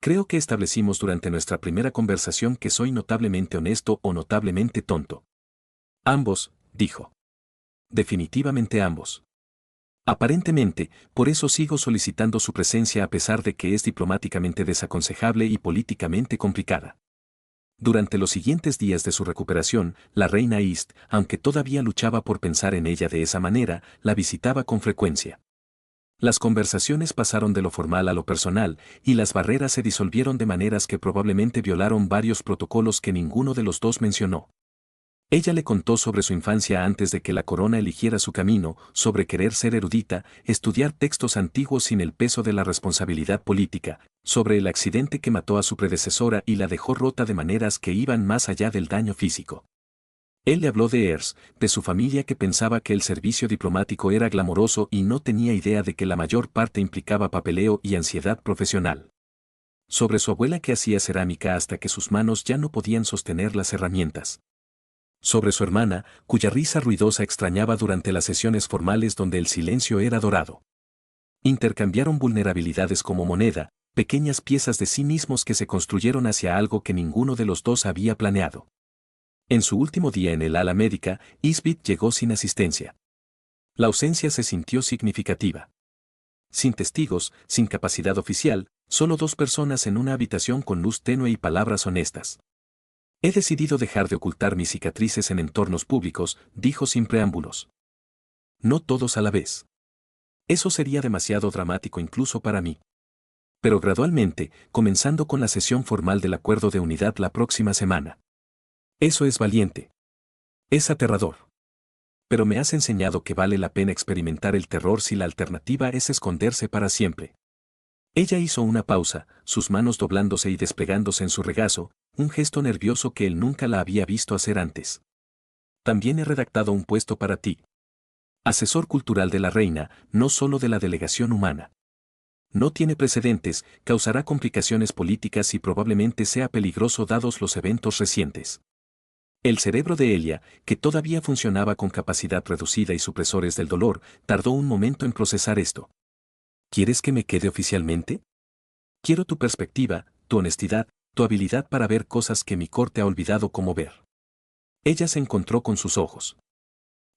Creo que establecimos durante nuestra primera conversación que soy notablemente honesto o notablemente tonto. Ambos, dijo. Definitivamente ambos. Aparentemente, por eso sigo solicitando su presencia a pesar de que es diplomáticamente desaconsejable y políticamente complicada. Durante los siguientes días de su recuperación, la reina East, aunque todavía luchaba por pensar en ella de esa manera, la visitaba con frecuencia. Las conversaciones pasaron de lo formal a lo personal, y las barreras se disolvieron de maneras que probablemente violaron varios protocolos que ninguno de los dos mencionó. Ella le contó sobre su infancia antes de que la corona eligiera su camino, sobre querer ser erudita, estudiar textos antiguos sin el peso de la responsabilidad política, sobre el accidente que mató a su predecesora y la dejó rota de maneras que iban más allá del daño físico. Él le habló de Ers, de su familia que pensaba que el servicio diplomático era glamoroso y no tenía idea de que la mayor parte implicaba papeleo y ansiedad profesional. Sobre su abuela que hacía cerámica hasta que sus manos ya no podían sostener las herramientas. Sobre su hermana, cuya risa ruidosa extrañaba durante las sesiones formales donde el silencio era dorado. Intercambiaron vulnerabilidades como moneda, pequeñas piezas de sí mismos que se construyeron hacia algo que ninguno de los dos había planeado. En su último día en el ala médica, Isbit llegó sin asistencia. La ausencia se sintió significativa. Sin testigos, sin capacidad oficial, solo 2 personas en una habitación con luz tenue y palabras honestas. He decidido dejar de ocultar mis cicatrices en entornos públicos, dijo sin preámbulos. No todos a la vez. Eso sería demasiado dramático incluso para mí. Pero gradualmente, comenzando con la sesión formal del acuerdo de unidad la próxima semana. Eso es valiente. Es aterrador. Pero me has enseñado que vale la pena experimentar el terror si la alternativa es esconderse para siempre. Ella hizo una pausa, sus manos doblándose y desplegándose en su regazo, un gesto nervioso que él nunca la había visto hacer antes. También he redactado un puesto para ti. Asesor cultural de la reina, no solo de la delegación humana. No tiene precedentes, causará complicaciones políticas y probablemente sea peligroso dados los eventos recientes. El cerebro de Elia, que todavía funcionaba con capacidad reducida y supresores del dolor, tardó un momento en procesar esto. ¿Quieres que me quede oficialmente? Quiero tu perspectiva, tu honestidad, tu habilidad para ver cosas que mi corte ha olvidado cómo ver. Ella se encontró con sus ojos.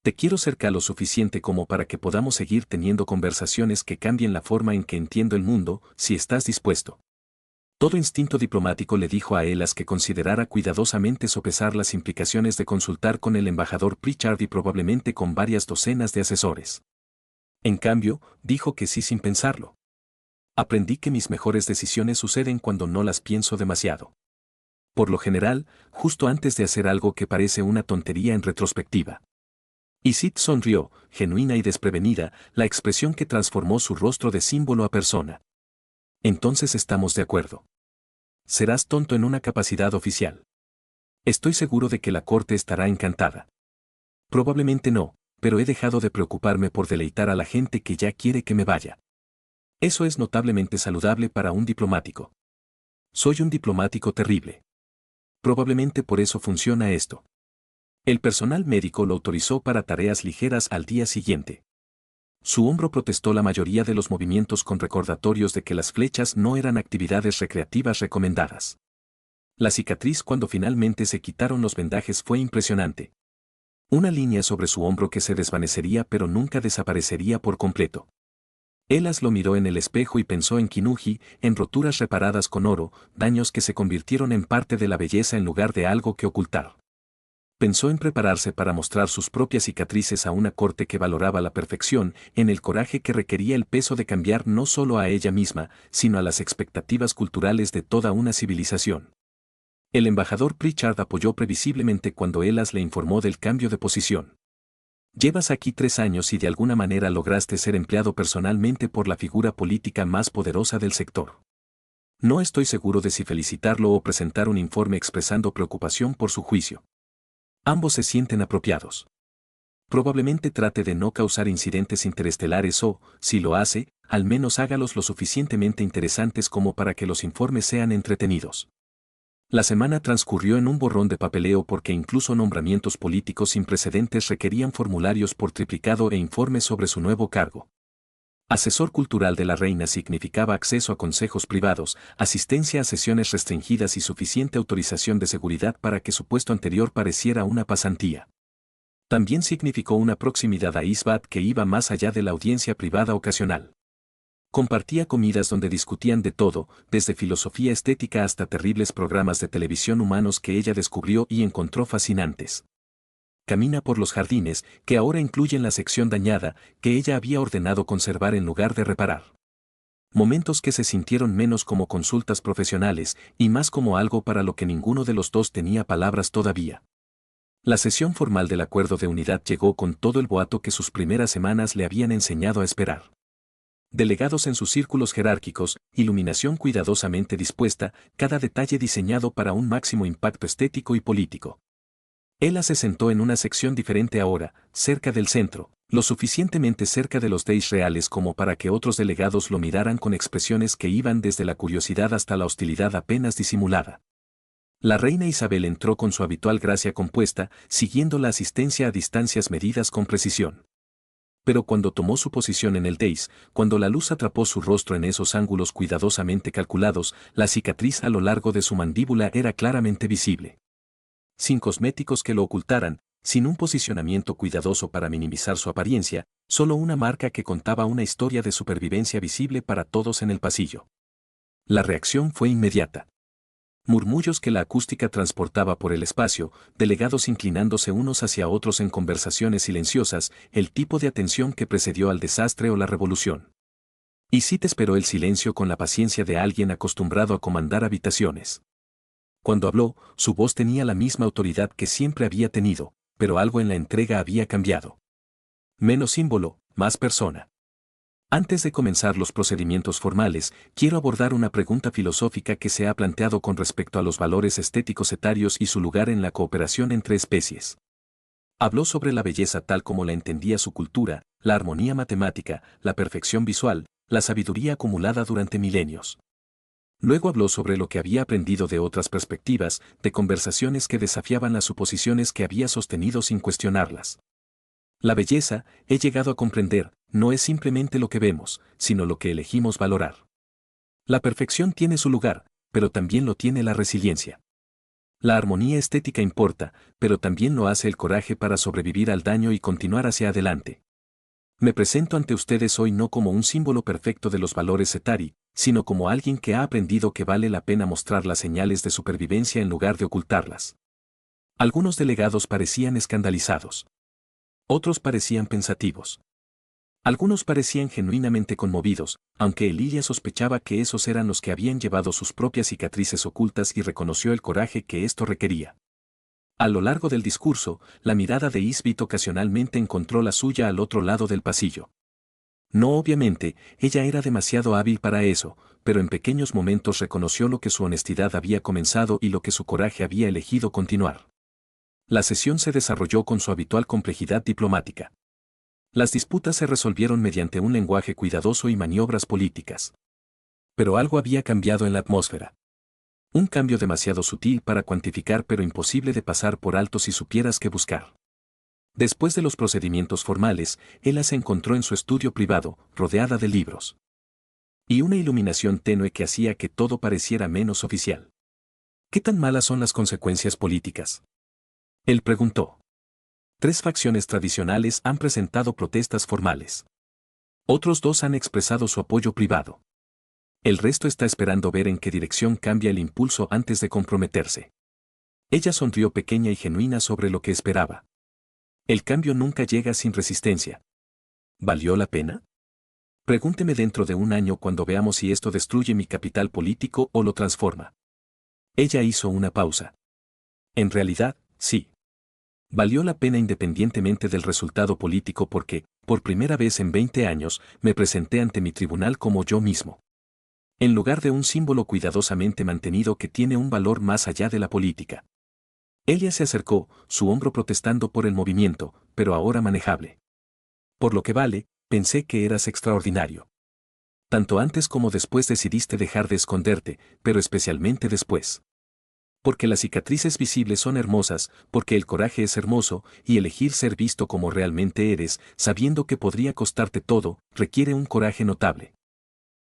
Te quiero cerca lo suficiente como para que podamos seguir teniendo conversaciones que cambien la forma en que entiendo el mundo, si estás dispuesto. Todo instinto diplomático le dijo a Elas que considerara cuidadosamente sopesar las implicaciones de consultar con el embajador Pritchard y probablemente con varias docenas de asesores. En cambio, dijo que sí sin pensarlo. Aprendí que mis mejores decisiones suceden cuando no las pienso demasiado. Por lo general, justo antes de hacer algo que parece una tontería en retrospectiva. Y Sid sonrió, genuina y desprevenida, la expresión que transformó su rostro de símbolo a persona. Entonces estamos de acuerdo. Serás tonto en una capacidad oficial. Estoy seguro de que la corte estará encantada. Probablemente no, pero he dejado de preocuparme por deleitar a la gente que ya quiere que me vaya. Eso es notablemente saludable para un diplomático. Soy un diplomático terrible. Probablemente por eso funciona esto. El personal médico lo autorizó para tareas ligeras al día siguiente. Su hombro protestó la mayoría de los movimientos con recordatorios de que las flechas no eran actividades recreativas recomendadas. La cicatriz cuando finalmente se quitaron los vendajes fue impresionante. Una línea sobre su hombro que se desvanecería pero nunca desaparecería por completo. Elas lo miró en el espejo y pensó en Kinuji, en roturas reparadas con oro, daños que se convirtieron en parte de la belleza en lugar de algo que ocultar. Pensó en prepararse para mostrar sus propias cicatrices a una corte que valoraba la perfección, en el coraje que requería el peso de cambiar no solo a ella misma, sino a las expectativas culturales de toda una civilización. El embajador Pritchard apoyó previsiblemente cuando Elas le informó del cambio de posición. Llevas aquí 3 años y de alguna manera lograste ser empleado personalmente por la figura política más poderosa del sector. No estoy seguro de si felicitarlo o presentar un informe expresando preocupación por su juicio. Ambos se sienten apropiados. Probablemente trate de no causar incidentes interestelares o, si lo hace, al menos hágalos lo suficientemente interesantes como para que los informes sean entretenidos. La semana transcurrió en un borrón de papeleo porque incluso nombramientos políticos sin precedentes requerían formularios por triplicado e informes sobre su nuevo cargo. Asesor cultural de la reina significaba acceso a consejos privados, asistencia a sesiones restringidas y suficiente autorización de seguridad para que su puesto anterior pareciera una pasantía. También significó una proximidad a Isbat que iba más allá de la audiencia privada ocasional. Compartía comidas donde discutían de todo, desde filosofía estética hasta terribles programas de televisión humanos que ella descubrió y encontró fascinantes. Camina por los jardines, que ahora incluyen la sección dañada, que ella había ordenado conservar en lugar de reparar. Momentos que se sintieron menos como consultas profesionales y más como algo para lo que ninguno de los dos tenía palabras todavía. La sesión formal del acuerdo de unidad llegó con todo el boato que sus primeras semanas le habían enseñado a esperar. Delegados en sus círculos jerárquicos, iluminación cuidadosamente dispuesta, cada detalle diseñado para un máximo impacto estético y político. Ella se sentó en una sección diferente ahora, cerca del centro, lo suficientemente cerca de los Deis reales como para que otros delegados lo miraran con expresiones que iban desde la curiosidad hasta la hostilidad apenas disimulada. La reina Isabel entró con su habitual gracia compuesta, siguiendo la asistencia a distancias medidas con precisión. Pero cuando tomó su posición en el dais, cuando la luz atrapó su rostro en esos ángulos cuidadosamente calculados, la cicatriz a lo largo de su mandíbula era claramente visible. Sin cosméticos que lo ocultaran, sin un posicionamiento cuidadoso para minimizar su apariencia, solo una marca que contaba una historia de supervivencia visible para todos en el pasillo. La reacción fue inmediata. Murmullos que la acústica transportaba por el espacio, delegados inclinándose unos hacia otros en conversaciones silenciosas, el tipo de atención que precedió al desastre o la revolución. Y Sid esperó el silencio con la paciencia de alguien acostumbrado a comandar habitaciones. Cuando habló, su voz tenía la misma autoridad que siempre había tenido, pero algo en la entrega había cambiado. Menos símbolo, más persona. Antes de comenzar los procedimientos formales, quiero abordar una pregunta filosófica que se ha planteado con respecto a los valores estéticos etarios y su lugar en la cooperación entre especies. Habló sobre la belleza tal como la entendía su cultura, la armonía matemática, la perfección visual, la sabiduría acumulada durante milenios. Luego habló sobre lo que había aprendido de otras perspectivas, de conversaciones que desafiaban las suposiciones que había sostenido sin cuestionarlas. La belleza, he llegado a comprender, no es simplemente lo que vemos, sino lo que elegimos valorar. La perfección tiene su lugar, pero también lo tiene la resiliencia. La armonía estética importa, pero también lo hace el coraje para sobrevivir al daño y continuar hacia adelante. Me presento ante ustedes hoy no como un símbolo perfecto de los valores etari, sino como alguien que ha aprendido que vale la pena mostrar las señales de supervivencia en lugar de ocultarlas. Algunos delegados parecían escandalizados. Otros parecían pensativos. Algunos parecían genuinamente conmovidos, aunque Emilia sospechaba que esos eran los que habían llevado sus propias cicatrices ocultas y reconoció el coraje que esto requería. A lo largo del discurso, la mirada de Isbit ocasionalmente encontró la suya al otro lado del pasillo. No obviamente, ella era demasiado hábil para eso, pero en pequeños momentos reconoció lo que su honestidad había comenzado y lo que su coraje había elegido continuar. La sesión se desarrolló con su habitual complejidad diplomática. Las disputas se resolvieron mediante un lenguaje cuidadoso y maniobras políticas. Pero algo había cambiado en la atmósfera. Un cambio demasiado sutil para cuantificar pero imposible de pasar por alto si supieras qué buscar. Después de los procedimientos formales, Ella se encontró en su estudio privado, rodeada de libros. Y una iluminación tenue que hacía que todo pareciera menos oficial. ¿Qué tan malas son las consecuencias políticas? Él preguntó. 3 facciones tradicionales han presentado protestas formales. Otros 2 han expresado su apoyo privado. El resto está esperando ver en qué dirección cambia el impulso antes de comprometerse. Ella sonrió pequeña y genuina sobre lo que esperaba. El cambio nunca llega sin resistencia. ¿Valió la pena? Pregúnteme dentro de un año cuando veamos si esto destruye mi capital político o lo transforma. Ella hizo una pausa. En realidad, sí. Valió la pena independientemente del resultado político porque, por primera vez en 20 años, me presenté ante mi tribunal como yo mismo. En lugar de un símbolo cuidadosamente mantenido que tiene un valor más allá de la política. Ella se acercó, su hombro protestando por el movimiento, pero ahora manejable. Por lo que vale, pensé que eras extraordinario. Tanto antes como después decidiste dejar de esconderte, pero especialmente después. Porque las cicatrices visibles son hermosas, porque el coraje es hermoso, y elegir ser visto como realmente eres, sabiendo que podría costarte todo, requiere un coraje notable.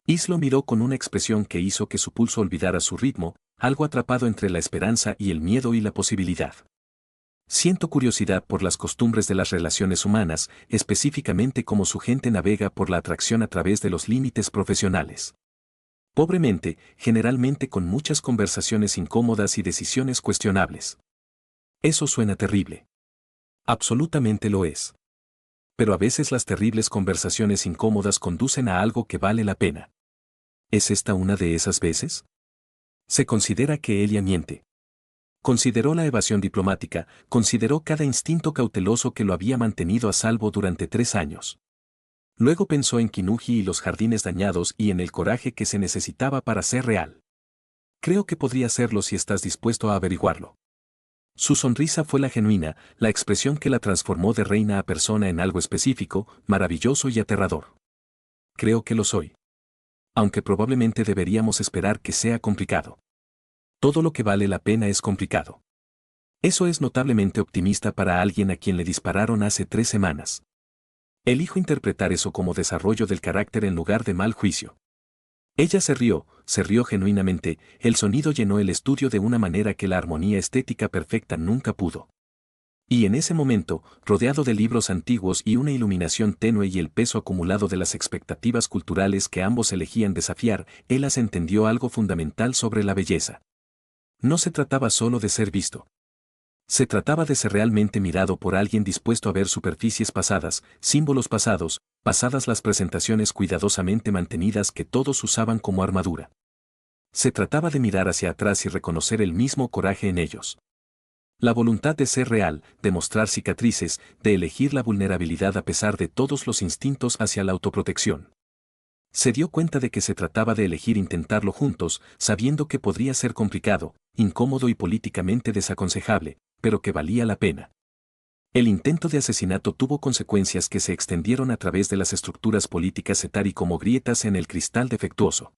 Is lo miró con una expresión que hizo que su pulso olvidara su ritmo, algo atrapado entre la esperanza y el miedo y la posibilidad. Siento curiosidad por las costumbres de las relaciones humanas, específicamente cómo su gente navega por la atracción a través de los límites profesionales. Pobremente, generalmente con muchas conversaciones incómodas y decisiones cuestionables. Eso suena terrible. Absolutamente lo es. Pero a veces las terribles conversaciones incómodas conducen a algo que vale la pena. ¿Es esta una de esas veces? Se considera que Elia miente. Consideró la evasión diplomática, consideró cada instinto cauteloso que lo había mantenido a salvo durante 3 años. Luego pensó en Kinuji y los jardines dañados y en el coraje que se necesitaba para ser real. Creo que podría serlo si estás dispuesto a averiguarlo. Su sonrisa fue la genuina, la expresión que la transformó de reina a persona en algo específico, maravilloso y aterrador. Creo que lo soy. Aunque probablemente deberíamos esperar que sea complicado. Todo lo que vale la pena es complicado. Eso es notablemente optimista para alguien a quien le dispararon hace 3 semanas. Elijo interpretar eso como desarrollo del carácter en lugar de mal juicio. Ella se rió genuinamente, el sonido llenó el estudio de una manera que la armonía estética perfecta nunca pudo. Y en ese momento, rodeado de libros antiguos y una iluminación tenue y el peso acumulado de las expectativas culturales que ambos elegían desafiar, Elas entendió algo fundamental sobre la belleza. No se trataba solo de ser visto. Se trataba de ser realmente mirado por alguien dispuesto a ver superficies pasadas, símbolos pasados, pasadas las presentaciones cuidadosamente mantenidas que todos usaban como armadura. Se trataba de mirar hacia atrás y reconocer el mismo coraje en ellos. La voluntad de ser real, de mostrar cicatrices, de elegir la vulnerabilidad a pesar de todos los instintos hacia la autoprotección. Se dio cuenta de que se trataba de elegir intentarlo juntos, sabiendo que podría ser complicado, incómodo y políticamente desaconsejable, pero que valía la pena. El intento de asesinato tuvo consecuencias que se extendieron a través de las estructuras políticas y como grietas en el cristal defectuoso.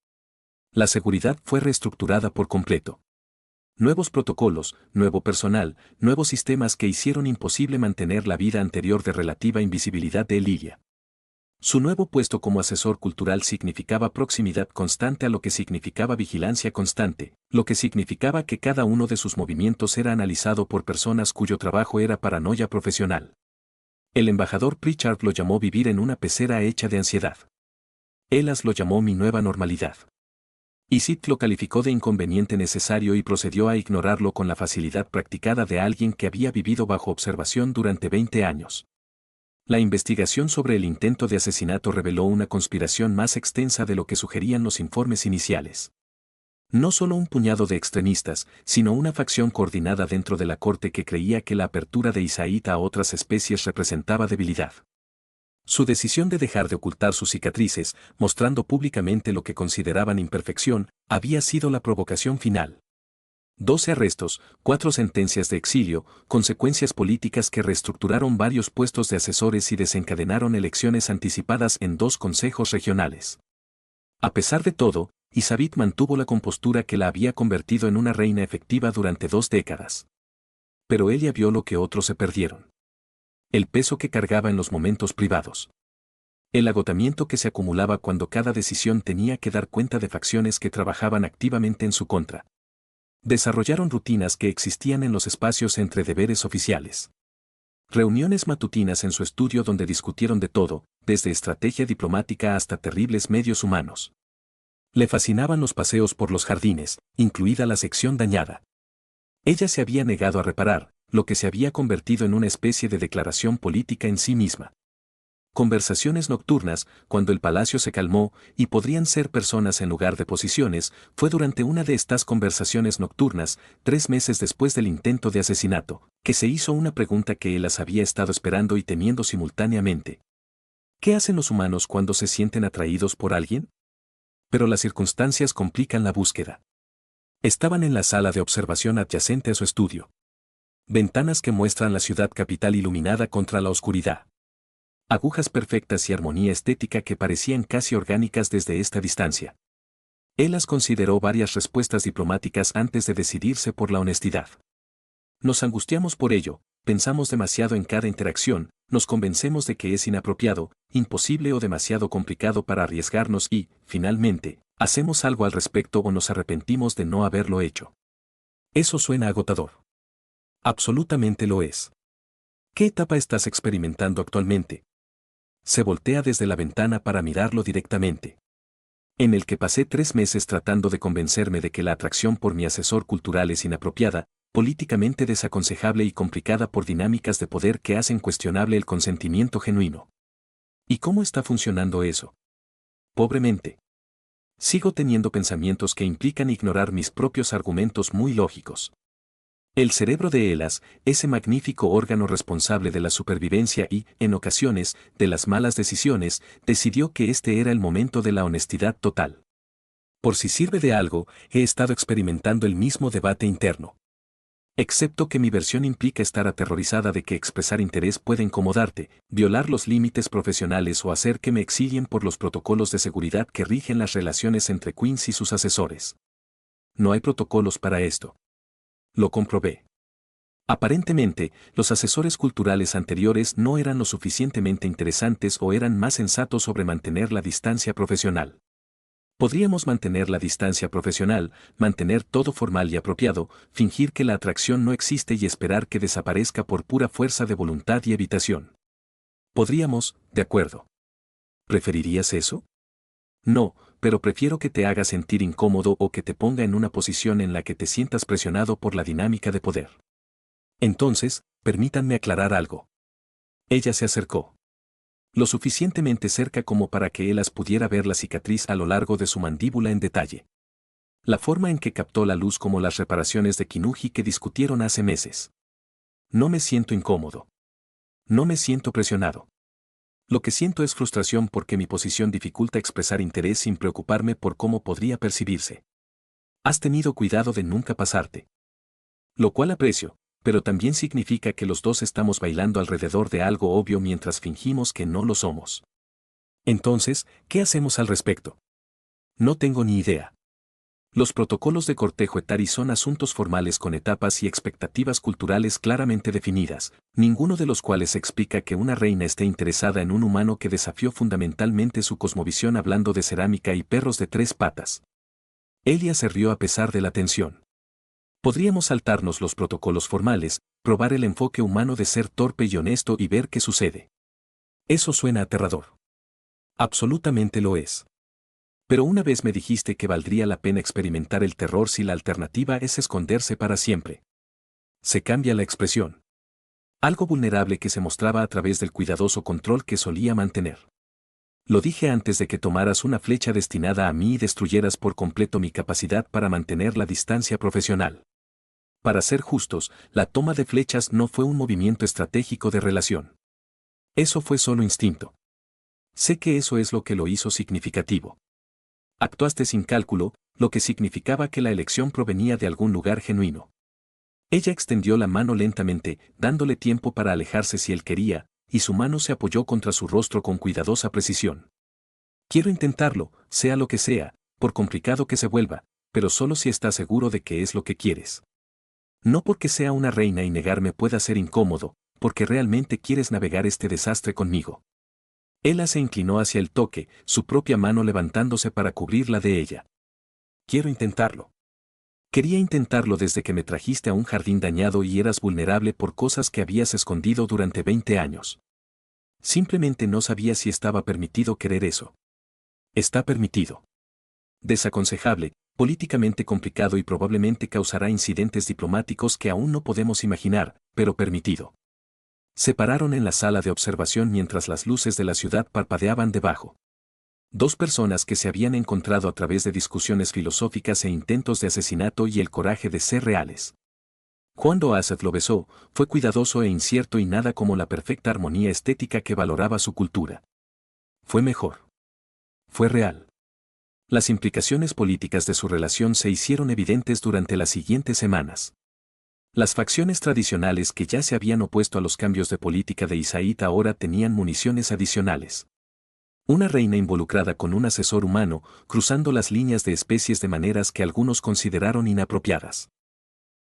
La seguridad fue reestructurada por completo. Nuevos protocolos, nuevo personal, nuevos sistemas que hicieron imposible mantener la vida anterior de relativa invisibilidad de Lilia. Su nuevo puesto como asesor cultural significaba proximidad constante a lo que significaba vigilancia constante, lo que significaba que cada uno de sus movimientos era analizado por personas cuyo trabajo era paranoia profesional. El embajador Pritchard lo llamó vivir en una pecera hecha de ansiedad. Elas lo llamó mi nueva normalidad. Isit lo calificó de inconveniente necesario y procedió a ignorarlo con la facilidad practicada de alguien que había vivido bajo observación durante 20 años. La investigación sobre el intento de asesinato reveló una conspiración más extensa de lo que sugerían los informes iniciales. No solo un puñado de extremistas, sino una facción coordinada dentro de la corte que creía que la apertura de Isait a otras especies representaba debilidad. Su decisión de dejar de ocultar sus cicatrices, mostrando públicamente lo que consideraban imperfección, había sido la provocación final. 12 arrestos, 4 sentencias de exilio, consecuencias políticas que reestructuraron varios puestos de asesores y desencadenaron elecciones anticipadas en 2 consejos regionales. A pesar de todo, Isabit mantuvo la compostura que la había convertido en una reina efectiva durante 2 décadas. Pero ella vio lo que otros se perdieron. El peso que cargaba en los momentos privados. El agotamiento que se acumulaba cuando cada decisión tenía que dar cuenta de facciones que trabajaban activamente en su contra. Desarrollaron rutinas que existían en los espacios entre deberes oficiales. Reuniones matutinas en su estudio donde discutieron de todo, desde estrategia diplomática hasta terribles medios humanos. Le fascinaban los paseos por los jardines, incluida la sección dañada. Ella se había negado a reparar, lo que se había convertido en una especie de declaración política en sí misma. Conversaciones nocturnas, cuando el palacio se calmó, y podrían ser personas en lugar de posiciones, fue durante una de estas conversaciones nocturnas, 3 meses después del intento de asesinato, que se hizo una pregunta que él las había estado esperando y temiendo simultáneamente. ¿Qué hacen los humanos cuando se sienten atraídos por alguien? Pero las circunstancias complican la búsqueda. Estaban en la sala de observación adyacente a su estudio. Ventanas que muestran la ciudad capital iluminada contra la oscuridad. Agujas perfectas y armonía estética que parecían casi orgánicas desde esta distancia. Él las consideró varias respuestas diplomáticas antes de decidirse por la honestidad. Nos angustiamos por ello, pensamos demasiado en cada interacción, nos convencemos de que es inapropiado, imposible o demasiado complicado para arriesgarnos y, finalmente, hacemos algo al respecto o nos arrepentimos de no haberlo hecho. Eso suena agotador. Absolutamente lo es. ¿Qué etapa estás experimentando actualmente? Se voltea desde la ventana para mirarlo directamente. En el que pasé 3 meses tratando de convencerme de que la atracción por mi asesor cultural es inapropiada, políticamente desaconsejable y complicada por dinámicas de poder que hacen cuestionable el consentimiento genuino. ¿Y cómo está funcionando eso? Pobremente. Sigo teniendo pensamientos que implican ignorar mis propios argumentos muy lógicos. El cerebro de Elas, ese magnífico órgano responsable de la supervivencia y, en ocasiones, de las malas decisiones, decidió que este era el momento de la honestidad total. Por si sirve de algo, he estado experimentando el mismo debate interno. Excepto que mi versión implica estar aterrorizada de que expresar interés puede incomodarte, violar los límites profesionales o hacer que me exilien por los protocolos de seguridad que rigen las relaciones entre Queens y sus asesores. No hay protocolos para esto. Lo comprobé. Aparentemente, los asesores culturales anteriores no eran lo suficientemente interesantes o eran más sensatos sobre mantener la distancia profesional. Podríamos mantener la distancia profesional, mantener todo formal y apropiado, fingir que la atracción no existe y esperar que desaparezca por pura fuerza de voluntad y evitación. Podríamos, de acuerdo. ¿Preferirías eso? No, pero prefiero que te haga sentir incómodo o que te ponga en una posición en la que te sientas presionado por la dinámica de poder. Entonces, permítanme aclarar algo. Ella se acercó. Lo suficientemente cerca como para que Elas pudiera ver la cicatriz a lo largo de su mandíbula en detalle. La forma en que captó la luz como las reparaciones de Kinuji que discutieron hace meses. No me siento incómodo. No me siento presionado. Lo que siento es frustración porque mi posición dificulta expresar interés sin preocuparme por cómo podría percibirse. Has tenido cuidado de nunca pasarte. Lo cual aprecio, pero también significa que los dos estamos bailando alrededor de algo obvio mientras fingimos que no lo somos. Entonces, ¿qué hacemos al respecto? No tengo ni idea. Los protocolos de cortejo etari son asuntos formales con etapas y expectativas culturales claramente definidas, ninguno de los cuales explica que una reina esté interesada en un humano que desafió fundamentalmente su cosmovisión hablando de cerámica y perros de 3 patas. Elia se rió a pesar de la tensión. Podríamos saltarnos los protocolos formales, probar el enfoque humano de ser torpe y honesto y ver qué sucede. Eso suena aterrador. Absolutamente lo es. Pero una vez me dijiste que valdría la pena experimentar el terror si la alternativa es esconderse para siempre. Se cambia la expresión. Algo vulnerable que se mostraba a través del cuidadoso control que solía mantener. Lo dije antes de que tomaras una flecha destinada a mí y destruyeras por completo mi capacidad para mantener la distancia profesional. Para ser justos, la toma de flechas no fue un movimiento estratégico de relación. Eso fue solo instinto. Sé que eso es lo que lo hizo significativo. Actuaste sin cálculo, lo que significaba que la elección provenía de algún lugar genuino. Ella extendió la mano lentamente, dándole tiempo para alejarse si él quería, y su mano se apoyó contra su rostro con cuidadosa precisión. Quiero intentarlo, sea lo que sea, por complicado que se vuelva, pero solo si estás seguro de que es lo que quieres. No porque sea una reina y negarme pueda ser incómodo, porque realmente quieres navegar este desastre conmigo. Ella se inclinó hacia el toque, su propia mano levantándose para cubrirla de ella. Quiero intentarlo. Quería intentarlo desde que me trajiste a un jardín dañado y eras vulnerable por cosas que habías escondido durante 20 años. Simplemente no sabía si estaba permitido querer eso. Está permitido. Desaconsejable, políticamente complicado y probablemente causará incidentes diplomáticos que aún no podemos imaginar, pero permitido. Se pararon en la sala de observación mientras las luces de la ciudad parpadeaban debajo. Dos personas que se habían encontrado a través de discusiones filosóficas e intentos de asesinato y el coraje de ser reales. Cuando Asad lo besó, fue cuidadoso e incierto y nada como la perfecta armonía estética que valoraba su cultura. Fue mejor. Fue real. Las implicaciones políticas de su relación se hicieron evidentes durante las siguientes semanas. Las facciones tradicionales que ya se habían opuesto a los cambios de política de Isaíd ahora tenían municiones adicionales. Una reina involucrada con un asesor humano, cruzando las líneas de especies de maneras que algunos consideraron inapropiadas.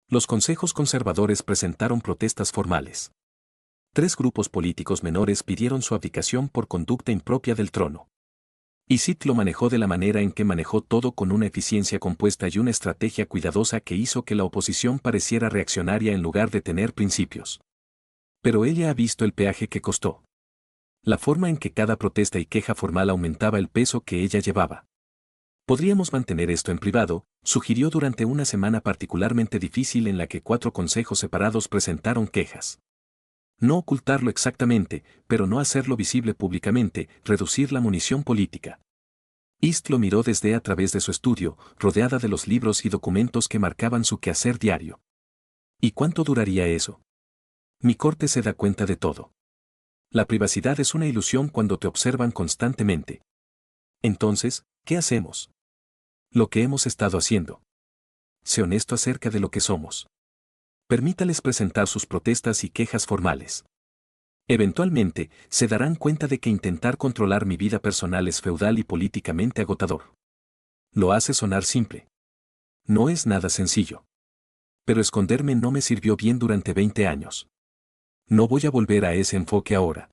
Los consejos conservadores presentaron protestas formales. 3 grupos políticos menores pidieron su abdicación por conducta impropia del trono. Isid lo manejó de la manera en que manejó todo, con una eficiencia compuesta y una estrategia cuidadosa que hizo que la oposición pareciera reaccionaria en lugar de tener principios. Pero ella ha visto el peaje que costó. La forma en que cada protesta y queja formal aumentaba el peso que ella llevaba. Podríamos mantener esto en privado, sugirió durante una semana particularmente difícil en la que 4 consejos separados presentaron quejas. No ocultarlo exactamente, pero no hacerlo visible públicamente, reducir la munición política. East lo miró desde a través de su estudio, rodeada de los libros y documentos que marcaban su quehacer diario. ¿Y cuánto duraría eso? Mi corte se da cuenta de todo. La privacidad es una ilusión cuando te observan constantemente. Entonces, ¿qué hacemos? Lo que hemos estado haciendo. Sé honesto acerca de lo que somos. Permítales presentar sus protestas y quejas formales. Eventualmente, se darán cuenta de que intentar controlar mi vida personal es feudal y políticamente agotador. Lo hace sonar simple. No es nada sencillo. Pero esconderme no me sirvió bien durante 20 años. No voy a volver a ese enfoque ahora.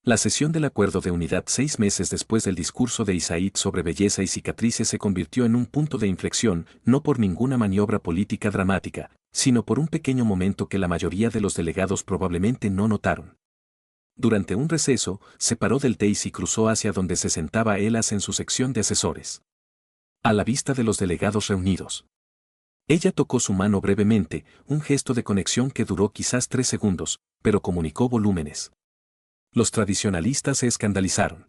La sesión del Acuerdo de Unidad 6 meses después del discurso de Isaíd sobre belleza y cicatrices se convirtió en un punto de inflexión, no por ninguna maniobra política dramática, sino por un pequeño momento que la mayoría de los delegados probablemente no notaron. Durante un receso, se paró del dais y cruzó hacia donde se sentaba Elas en su sección de asesores. A la vista de los delegados reunidos. Ella tocó su mano brevemente, un gesto de conexión que duró quizás 3 segundos, pero comunicó volúmenes. Los tradicionalistas se escandalizaron.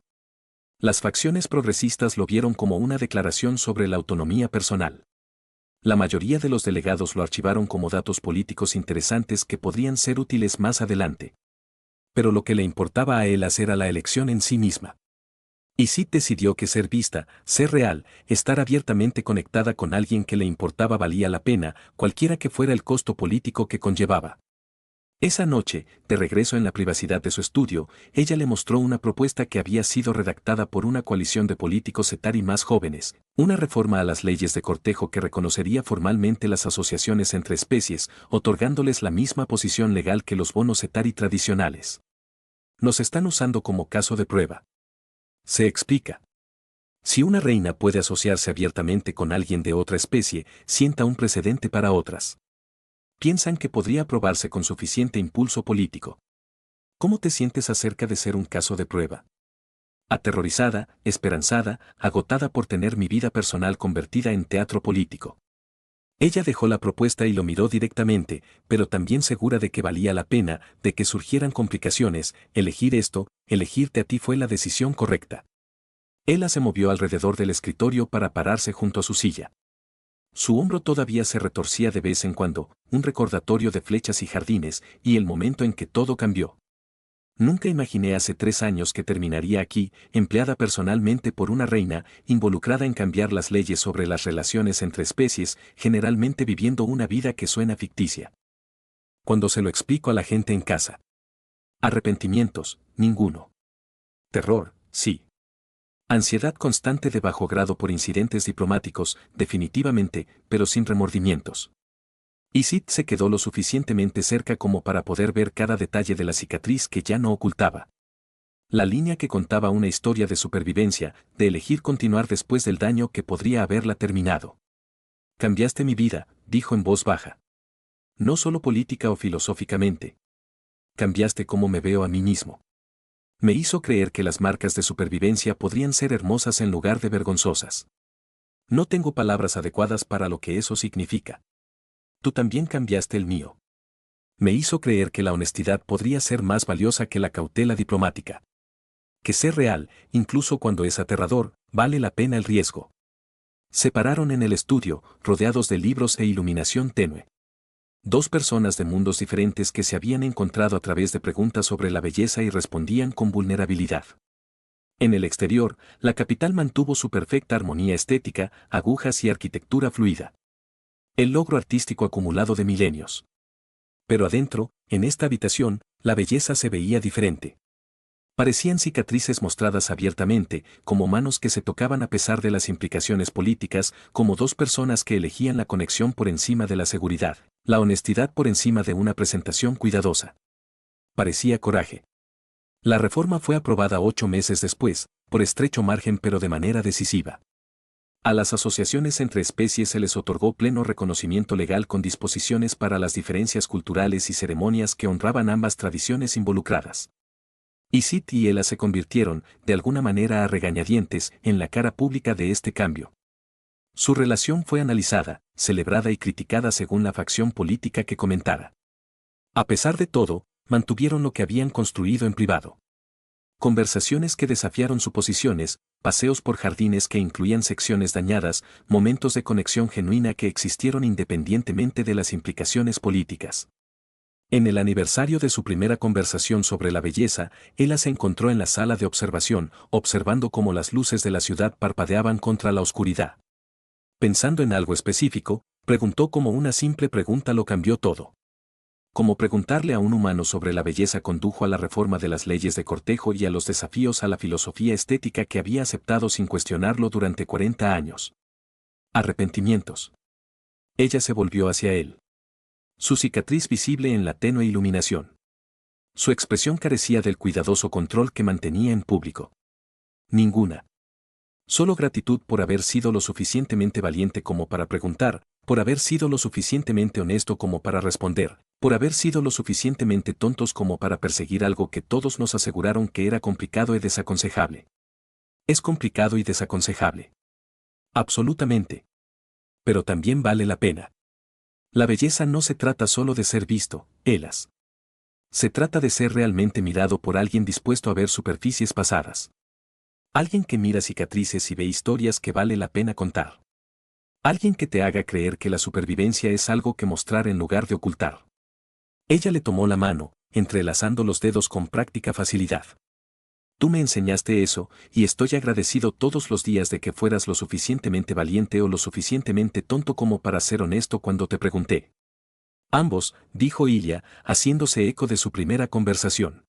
Las facciones progresistas lo vieron como una declaración sobre la autonomía personal. La mayoría de los delegados lo archivaron como datos políticos interesantes que podrían ser útiles más adelante. Pero lo que le importaba a Elas era la elección en sí misma. Isid decidió que ser vista, ser real, estar abiertamente conectada con alguien que le importaba valía la pena, cualquiera que fuera el costo político que conllevaba. Esa noche, de regreso en la privacidad de su estudio, ella le mostró una propuesta que había sido redactada por una coalición de políticos Etari más jóvenes, una reforma a las leyes de cortejo que reconocería formalmente las asociaciones entre especies, otorgándoles la misma posición legal que los bonos Etari tradicionales. Nos están usando como caso de prueba. Se explica. Si una reina puede asociarse abiertamente con alguien de otra especie, sienta un precedente para otras. Piensan que podría probarse con suficiente impulso político. ¿Cómo te sientes acerca de ser un caso de prueba? Aterrorizada, esperanzada, agotada por tener mi vida personal convertida en teatro político. Ella dejó la propuesta y lo miró directamente, pero también segura de que valía la pena, de que surgieran complicaciones. Elegir esto, elegirte a ti fue la decisión correcta. Ella se movió alrededor del escritorio para pararse junto a su silla. Su hombro todavía se retorcía de vez en cuando, un recordatorio de flechas y jardines, y el momento en que todo cambió. Nunca imaginé hace 3 años que terminaría aquí, empleada personalmente por una reina, involucrada en cambiar las leyes sobre las relaciones entre especies, generalmente viviendo una vida que suena ficticia. Cuando se lo explico a la gente en casa. Arrepentimientos, ninguno. Terror, sí. Ansiedad constante de bajo grado por incidentes diplomáticos, definitivamente, pero sin remordimientos. Y Sid se quedó lo suficientemente cerca como para poder ver cada detalle de la cicatriz que ya no ocultaba. La línea que contaba una historia de supervivencia, de elegir continuar después del daño que podría haberla terminado. Cambiaste mi vida, dijo en voz baja. No solo política o filosóficamente. Cambiaste cómo me veo a mí mismo. Me hizo creer que las marcas de supervivencia podrían ser hermosas en lugar de vergonzosas. No tengo palabras adecuadas para lo que eso significa. Tú también cambiaste el mío. Me hizo creer que la honestidad podría ser más valiosa que la cautela diplomática. Que ser real, incluso cuando es aterrador, vale la pena el riesgo. Se pararon en el estudio, rodeados de libros e iluminación tenue. Dos personas de mundos diferentes que se habían encontrado a través de preguntas sobre la belleza y respondían con vulnerabilidad. En el exterior, la capital mantuvo su perfecta armonía estética, agujas y arquitectura fluida. El logro artístico acumulado de milenios. Pero adentro, en esta habitación, la belleza se veía diferente. Parecían cicatrices mostradas abiertamente, como manos que se tocaban a pesar de las implicaciones políticas, como dos personas que elegían la conexión por encima de la seguridad, la honestidad por encima de una presentación cuidadosa. Parecía coraje. La reforma fue aprobada 8 meses después, por estrecho margen pero de manera decisiva. A las asociaciones entre especies se les otorgó pleno reconocimiento legal con disposiciones para las diferencias culturales y ceremonias que honraban ambas tradiciones involucradas. Y Sid y Ella se convirtieron, de alguna manera a regañadientes, en la cara pública de este cambio. Su relación fue analizada, celebrada y criticada según la facción política que comentara. A pesar de todo, mantuvieron lo que habían construido en privado. Conversaciones que desafiaron suposiciones, paseos por jardines que incluían secciones dañadas, momentos de conexión genuina que existieron independientemente de las implicaciones políticas. En el aniversario de su primera conversación sobre la belleza, Ella se encontró en la sala de observación, observando cómo las luces de la ciudad parpadeaban contra la oscuridad. Pensando en algo específico, preguntó cómo una simple pregunta lo cambió todo. Como preguntarle a un humano sobre la belleza condujo a la reforma de las leyes de cortejo y a los desafíos a la filosofía estética que había aceptado sin cuestionarlo durante 40 años. Arrepentimientos. Ella se volvió hacia él. Su cicatriz visible en la tenue iluminación. Su expresión carecía del cuidadoso control que mantenía en público. Ninguna. Solo gratitud por haber sido lo suficientemente valiente como para preguntar, por haber sido lo suficientemente honesto como para responder, por haber sido lo suficientemente tontos como para perseguir algo que todos nos aseguraron que era complicado y desaconsejable. Es complicado y desaconsejable. Absolutamente. Pero también vale la pena. La belleza no se trata solo de ser visto, Elas. Se trata de ser realmente mirado por alguien dispuesto a ver superficies pasadas. Alguien que mira cicatrices y ve historias que vale la pena contar. Alguien que te haga creer que la supervivencia es algo que mostrar en lugar de ocultar. Ella le tomó la mano, entrelazando los dedos con práctica facilidad. Tú me enseñaste eso, y estoy agradecido todos los días de que fueras lo suficientemente valiente o lo suficientemente tonto como para ser honesto cuando te pregunté. Ambos, dijo Ilya, haciéndose eco de su primera conversación.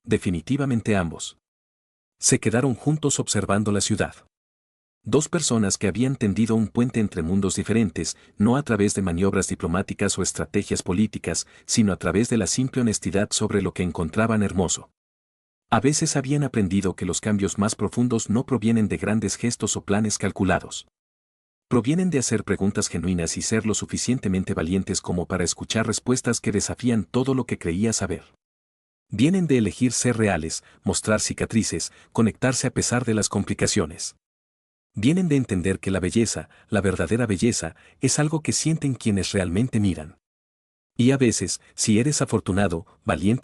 Definitivamente ambos. Se quedaron juntos observando la ciudad. Dos personas que habían tendido un puente entre mundos diferentes, no a través de maniobras diplomáticas o estrategias políticas, sino a través de la simple honestidad sobre lo que encontraban hermoso. A veces habían aprendido que los cambios más profundos no provienen de grandes gestos o planes calculados. Provienen de hacer preguntas genuinas y ser lo suficientemente valientes como para escuchar respuestas que desafían todo lo que creía saber. Vienen de elegir ser reales, mostrar cicatrices, conectarse a pesar de las complicaciones. Vienen de entender que la belleza, la verdadera belleza, es algo que sienten quienes realmente miran. Y a veces, si eres afortunado, valiente,